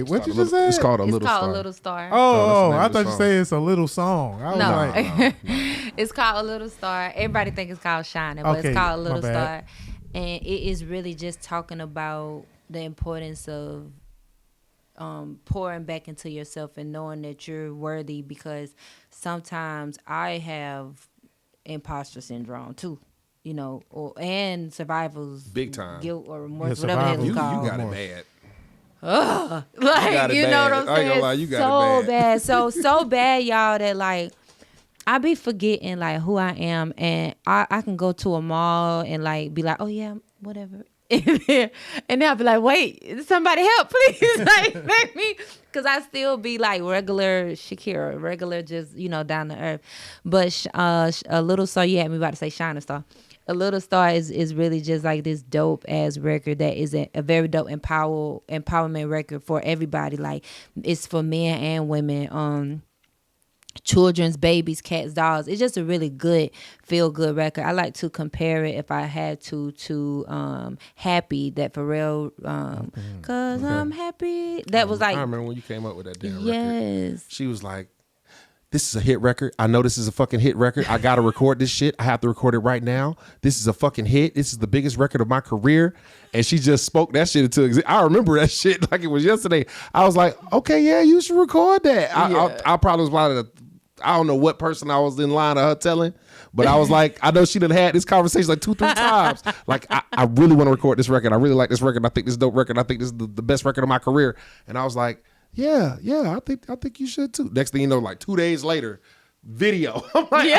What you just said? It's called A It's Little called Star. A Little Star. Oh, that's I the name thought of you the said it's a little song. I was No, like, it's called A Little Star. Everybody think it's called Shining, but Okay, it's called A my Little bad. Star, and it is really just talking about the importance of pouring back into yourself and knowing that you're worthy, because sometimes I have imposter syndrome too, and survival's Big time. guilt or remorse, Yeah, whatever the hell survival. it's You called. got it bad. Like, got it you know bad. what I'm I ain't saying? gonna lie, you got so it bad. so bad, y'all, that like I be forgetting like who I am, and I can go to a mall and like be like, oh yeah, whatever. And then I'll be like, wait, somebody help, please. Like, let me. Because I still be like regular Shakira, regular just, down to earth. But A Little Star, you had me about to say Shining Star. A Little Star is really just like this dope ass record that is a very dope empowerment record for everybody. Like, it's for men and women. children's, babies, cats, dogs. It's just a really good, feel good record. I like to compare it, if I had to Happy, that Pharrell, cause I'm happy. That was like, I remember when you came up with that damn record. yes. She was like, this is a hit record. I know this is a fucking hit record. I got to record this shit. I have to record it right now. This is a fucking hit. This is the biggest record of my career. And she just spoke that shit into existence. I remember that shit like it was yesterday. I was like, okay, yeah, you should record that. I probably was one of the, I don't know what person I was in line of her telling, but I was like, I know she done had this conversation like 2-3 times. Like, I really want to record this record. I really like this record. I think this is a dope record. I think this is the best record of my career. And I was like, yeah, I think you should too. Next thing you know, like 2 days later, video. I'm like,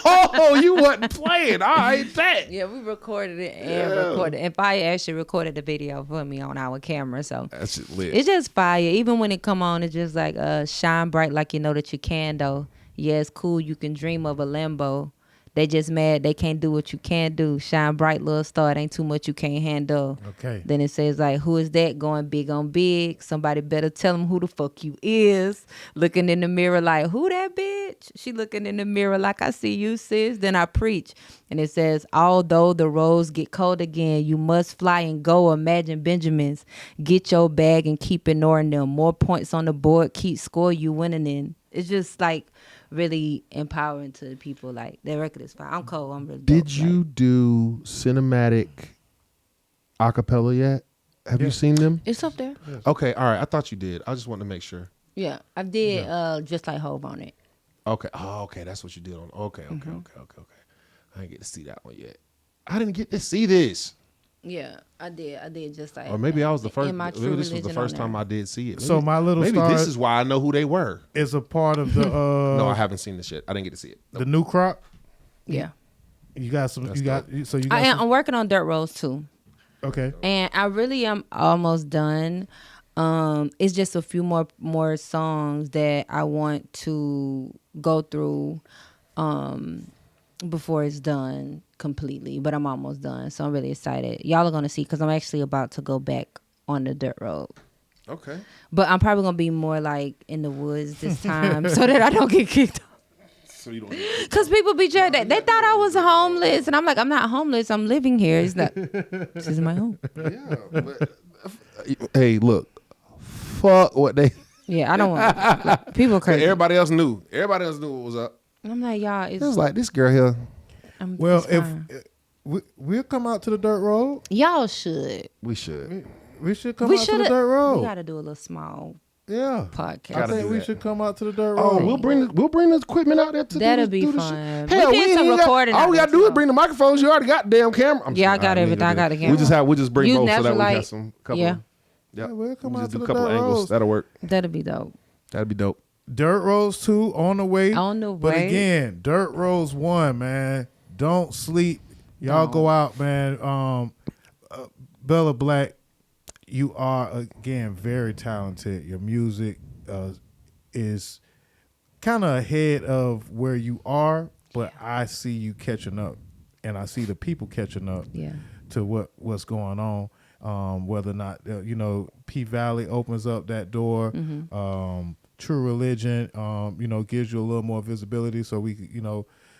oh, you wasn't playing. All right, that. Yeah, we recorded it and recorded. And Fire actually recorded the video for me on our camera. So That's just lit. it's just fire. Even when it come on, it's just like shine bright like you know that you can though. Yeah, it's cool. You can dream of a Lambo. They just mad they can't do what you can do. Shine bright, little star. It ain't too much you can't handle. Okay. Then it says like, who is that going big on big? Somebody better tell them who the fuck you is. Looking in the mirror like, who that bitch? She looking in the mirror like, I see you, sis. Then I preach. And it says, although the roads get cold again, you must fly and go. Imagine Benjamins. Get your bag and keep ignoring them. More points on the board, keep score, you winning in. It's just like really empowering to the people. Like, that record is fine. I'm cold. I'm really dope. Did you do cinematic acapella yet? Have you seen them? It's up there. Okay, all right. I thought you did. I just wanted to make sure. Yeah, I did just like Hove on it. Okay. Oh, okay. That's what you did on. Okay. I didn't get to see that one yet. I didn't get to see this. Yeah, I did just like. Or maybe I was the first. My Maybe this was the first time I did see it. Maybe, So My Little maybe Star this is why I know who they were. is a part of the No, I haven't seen this shit. I didn't get to see it. the new crop. Yeah, You got some. That's You got so you got. I am. some, I'm working on Dirt Roads too, okay. and I really am almost done. It's just a few more songs that I want to go through before it's done completely, but I'm almost done, so I'm really excited. Y'all are gonna see because I'm actually about to go back on the dirt road. Okay. But I'm probably gonna be more like in the woods this time so that I don't get kicked off. So you don't. Cause people be judged that they thought I was homeless, and I'm like, I'm not homeless. I'm living here. It's not. This is my home. Yeah. But, hey, look. Fuck what they. Yeah, I don't want like, people crazy. Everybody else knew. Everybody else knew what was up. And I'm like, y'all. It was like this girl here. Well, it's if fine. we'll come out to the dirt road, y'all should. We should. we should come We out to the should. dirt road. We got to do a little small Yeah. podcast. I Gotta think do we that. should come out to the dirt Oh, road. we'll bring the equipment out there to That'll do be the fun. shit. Hell, We did some ain't recording all out we there, gotta do is too. bring the microphones. You already got the damn camera. I'm Yeah, I sorry, got didn't everything. mean to I got do the that. camera. We'll just bring Use both so that we Naturalite. got some couple. Yeah. Yeah, we'll come We'll out just to do the a couple dirt angles. roads. That'll work. That'll be dope. That'd be dope. Dirt Roads 2 on the way. On the But way. again, Dirt Roads 1, man. Don't sleep. Y'all Don't. go out, man. Bella Blaq, you are, again, very talented. Your music is kind of ahead of where you are, but I see you catching up, and I see the people catching up Yeah. to what's going on. Whether or not P Valley opens up that door, Mm-hmm. True Religion, gives you a little more visibility, so we could,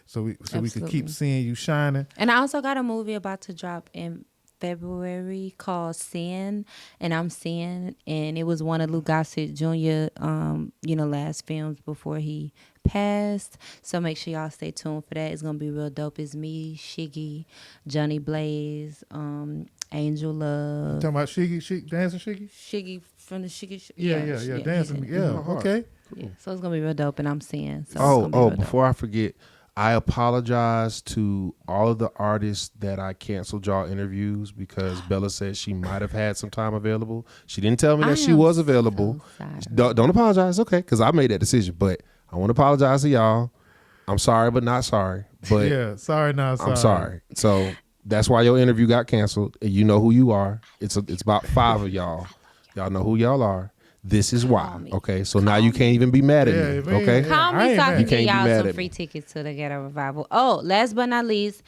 so we could keep Absolutely. seeing you shining. And I also got a movie about to drop in February called Sin, and I'm Sin, and it was one of Lou Gossett Jr. Last films before he passed. So make sure y'all stay tuned for that. It's gonna be real dope. It's me, Shiggy, Johnny Blaze, Angel Love, Talking about Shiggy, dancing Shiggy. Shiggy from the Shiggy. Yeah, dancing. Yeah, okay. Yeah. So it's gonna be real dope, and I'm Sin. So it's Oh, gonna be real dope. before I forget, I apologize to all of the artists that I canceled y'all interviews because Bella said she might have had some time available. She didn't tell me I that she am was available. so sorry. Don't apologize, okay? Because I made that decision, but I want to apologize to y'all. I'm sorry, but not sorry. But Yeah, sorry, not sorry. I'm sorry. So that's why your interview got canceled. And you know who you are. It's about 5 of y'all. Y'all know who y'all are. This is why. me. Okay, so now you can't even be mad at Yeah, me. man. Okay. Call I me ain't so I mad. can You get can't be y'all mad some at free me. tickets to the Ghetto Revival. Oh, last but not least,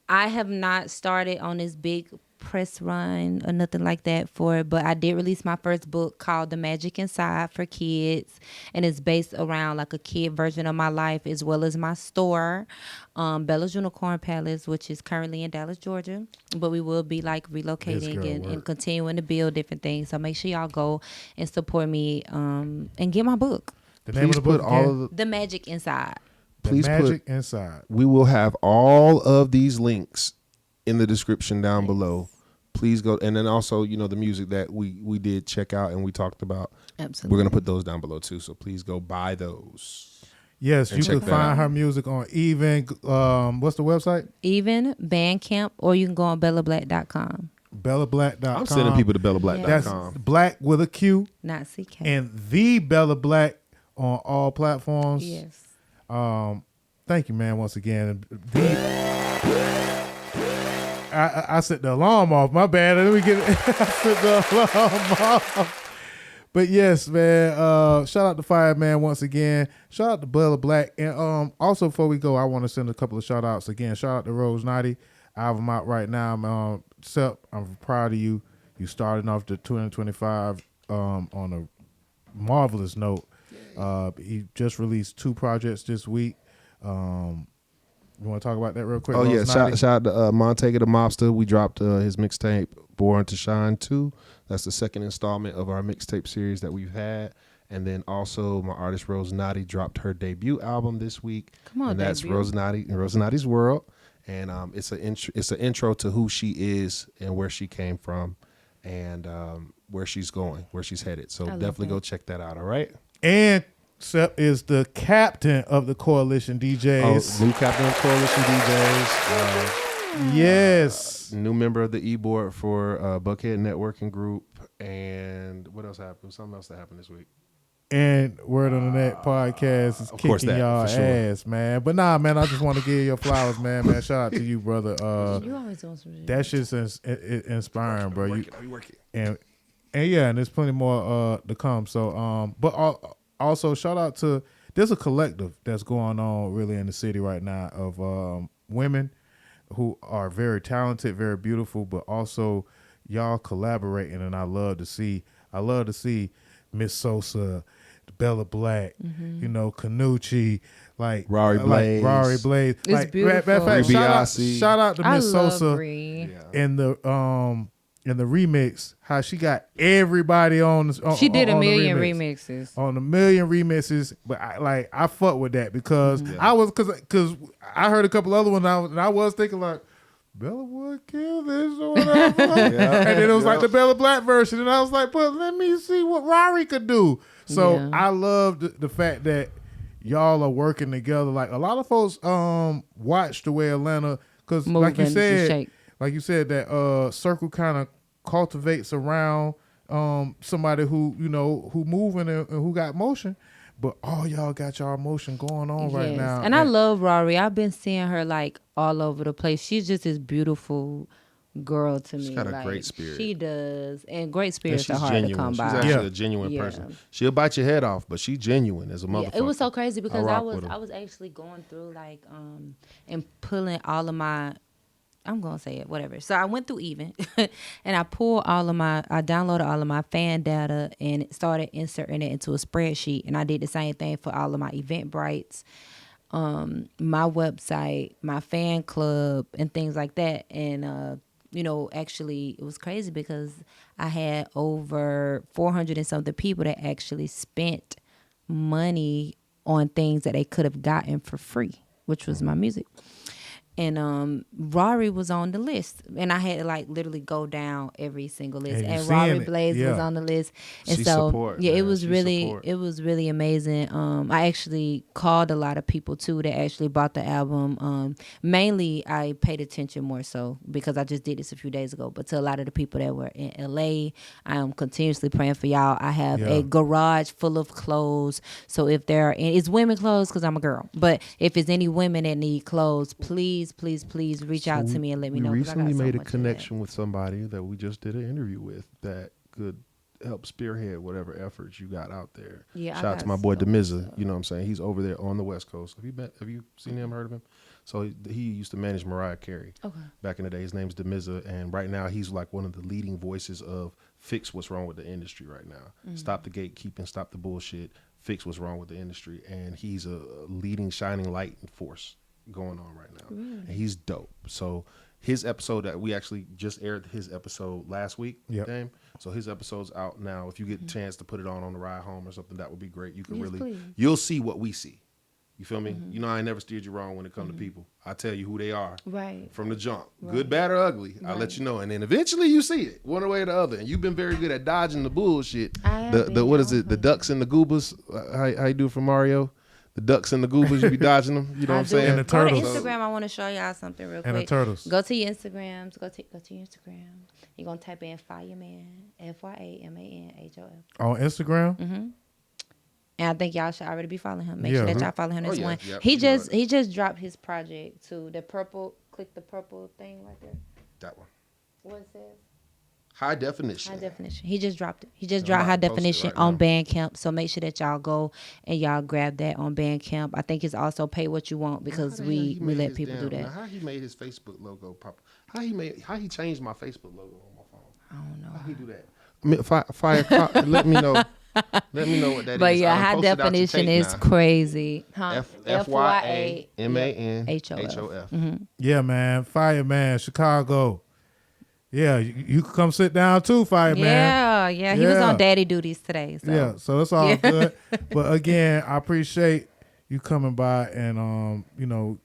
I have not started on this big press run or nothing like that for it, but I did release my first book called The Magic Inside for kids, and it's based around like a kid version of my life as well as my store, Bella's Unicorn Palace, which is currently in Dallas, Georgia, but we will be like relocating and continuing to build different things. So make sure y'all go and support me and get my book. The name of the book again? The Magic Inside. The Magic Inside. We will have all of these links in the description down below. Please go, and then also, the music that we did check out and we talked about. Absolutely. We're gonna put those down below too. So please go buy those. Yes, you can find her music on Even. What's the website? Even Bandcamp, or you can go on BellaBlaq.com. BellaBlaq.com. I'm sending people to BellaBlaq.com. That's Blaq with a Q, not CK. And the Bella Blaq on all platforms. Yes. Thank you, man. Once again, I set the alarm off. My bad. Let me get it. I set the alarm off. But yes, man. Shout out to Fireman once again. Shout out to Bella Blaq. And also before we go, I want to send a couple of shout outs again. Shout out to Rose Naughty. Album out right now. Sep, I'm proud of you. You starting off the 2025 on a marvelous note. He just released 2 projects this week. You want to talk about that real quick? Oh, yeah. Shout out to Montega the Mobster. We dropped his mixtape, Born to Shine 2. That's the second installment of our mixtape series that we've had. And then also my artist, Rose Naughty, dropped her debut album this week. Come on, and that's debut. Rose Naughty's World. And it's an intro to who she is and where she came from and where she's going, where she's headed. So definitely go check that out, all right? And Sep is the captain of the Coalition DJs. Oh, new captain of Coalition DJs. Yes. New member of the e-board for Buckhead Networking Group. And what else happened? Something else that happened this week. And Word on the Net podcast is kicking y'all ass, man. But nah, man, I just want to give you your flowers, man. Shout out to you, brother. You always doing some shit. That shit's inspiring, bro. I be working. And yeah, and there's plenty more to come. So, but also shout out to, there's a collective that's going on really in the city right now of women who are very talented, very beautiful, but also y'all collaborating, and I love to see Miss Sosa, Bella Blaq, Kanucci, like Rory Blaze. It's like, beautiful. Shout out to Miss Sosa in the remix, how she got everybody on. She did a million remixes. On a million remixes, but I fuck with that because because I heard a couple other ones and I was thinking like, Bella would kill this or whatever. And then it was like the Bella Blaq version, and I was like, but let me see what Rory could do. So I love the fact that y'all are working together. Like a lot of folks watch the way Atlanta, because like you said that circle kind of cultivates around somebody who who moving and who got motion. But all y'all got y'all motion going on right now. And I love Rory. I've been seeing her like all over the place. She's just this beautiful girl to me. She's got a great spirit. She does. And great spirits are hard to come by. She's actually a genuine person. She'll bite your head off, but she's genuine as a motherfucker. It was so crazy because I was actually going through like and pulling all of my, I'm gonna say it, whatever. So I went through Even and I downloaded all of my fan data and started inserting it into a spreadsheet. And I did the same thing for all of my Eventbrites, my website, my fan club, and things like that. And actually it was crazy because I had over 400 and something people that actually spent money on things that they could have gotten for free, which was my music. And Rory was on the list, and I had to like literally go down every single list. And Rory Blaze was on the list, and it was really amazing. I actually called a lot of people too that actually bought the album. Mainly, I paid attention more so because I just did this a few days ago. But to a lot of the people that were in LA, I am continuously praying for y'all. I have a garage full of clothes, so if there are, it's women clothes because I'm a girl. But if it's any women that need clothes, please reach out to me and let me know. We recently made a connection with somebody that we just did an interview with that could help spearhead whatever efforts you got out there. Yeah, shout out to my boy Demiza. You know what I'm saying? He's over there on the West Coast. Have you seen him, heard of him? So he used to manage Mariah Carey back in the day. His name's Demiza, and right now he's like one of the leading voices of fix what's wrong with the industry right now. Stop the gatekeeping, stop the bullshit, fix what's wrong with the industry. And he's a leading, shining light force going on right now. And he's dope. So his episode that we actually just aired his episode last week, Dame. So his episode's out now. If you get a chance to put it on the ride home or something, that would be great. You can you'll see what we see. You feel me? You know, I ain't never steered you wrong when it comes to people. I tell you who they are from the jump. Good, bad, or ugly. I'll let you know. And then eventually you see it one way or the other. And you've been very good at dodging the bullshit. What is it? The ducks and the goobas. How you do for Mario? The ducks and the goobas, you be dodging them. You know what I'm saying? And the turtles. Go to Instagram. I want to show y'all something real quick. And the turtles. Go to your Instagrams. Go to your Instagram. You're going to type in Fireman, FYAMANHOF. On Instagram? Mm-hmm. And I think y'all should already be following him. Make sure that y'all follow him. This one. Yep, he just dropped his project too. The purple, click the purple thing right there. That one. What it says? High definition. High definition. He just dropped it. He just dropped high definition on Bandcamp. So make sure that y'all go and y'all grab that on Bandcamp. I think it's also pay what you want because we let people do that. Now, how he made his Facebook logo pop? How he changed my Facebook logo on my phone? I don't know. How he do that? I mean, fire, let me know. Let me know what that is. But yeah, high definition is crazy. FYAMANHOF. Yeah, man. Fireman, Chicago. Yeah, you can come sit down too, Fireman. Yeah. He was on daddy duties today. So. Yeah, so it's all good. But again, I appreciate you coming by and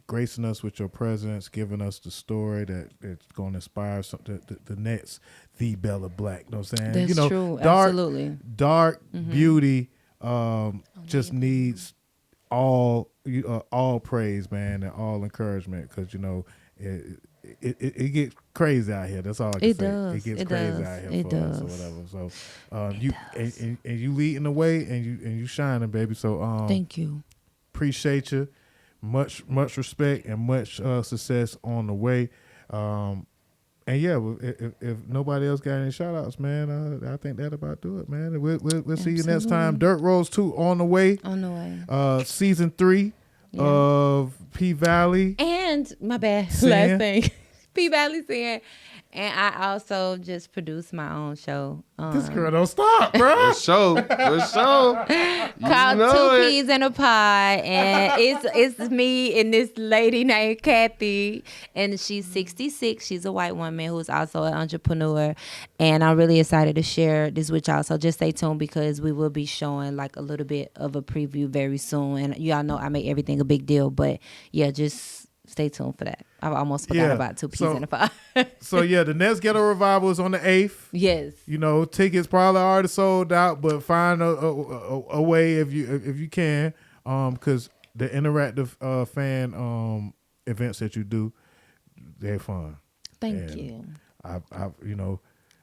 gracing us with your presence, giving us the story that's going to inspire the next Bella Blaq. You know what I'm saying? That's true. Dark, absolutely. Dark beauty just needs all praise, man, and all encouragement because it gets crazy out here. That's all I can say. It gets crazy out here for us or whatever. So you you leading the way and you shining, baby. So thank you. Appreciate you. Much respect and much success on the way. And yeah, if nobody else got any shout outs, man, I think that about do it, man. We'll see you next time. Dirt Roads 2 on the way. Season 3 of P Valley. And my bad, last thing. P Valley saying. And I also just produced my own show. This girl don't stop, bro. For sure. Called Two Peas in a Pod. And it's me and this lady named Kathy. And she's 66. She's a white woman who's also an entrepreneur. And I'm really excited to share this with y'all. So just stay tuned because we will be showing like a little bit of a preview very soon. And y'all know I make everything a big deal. But yeah, just stay tuned for that. I almost forgot about Two Peas in a Pod. So yeah, the next Ghetto Revival is on the 8th. Yes. Tickets probably already sold out, but find a way if you can, because the interactive fan events that you do, they're fun. Thank you. I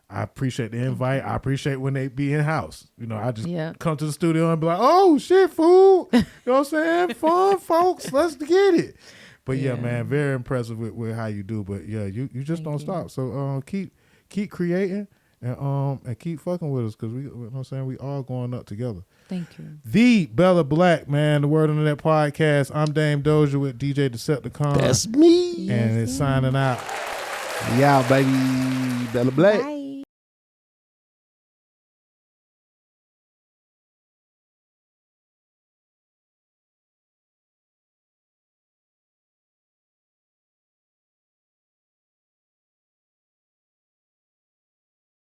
appreciate the invite. I appreciate when they be in house. I just come to the studio and be like, oh shit, fool. You know what I'm saying? Fun, folks. Let's get it. But yeah, man, very impressive with how you do. But yeah, you just don't stop. So keep creating and keep fucking with us because we all going up together. Thank you. The Bella Blaq, man, the Word on the Net podcast. I'm Dame Dozha with DJ Deceptacon. That's me. And it's signing out. Yeah, baby. Bella Blaq. Bye.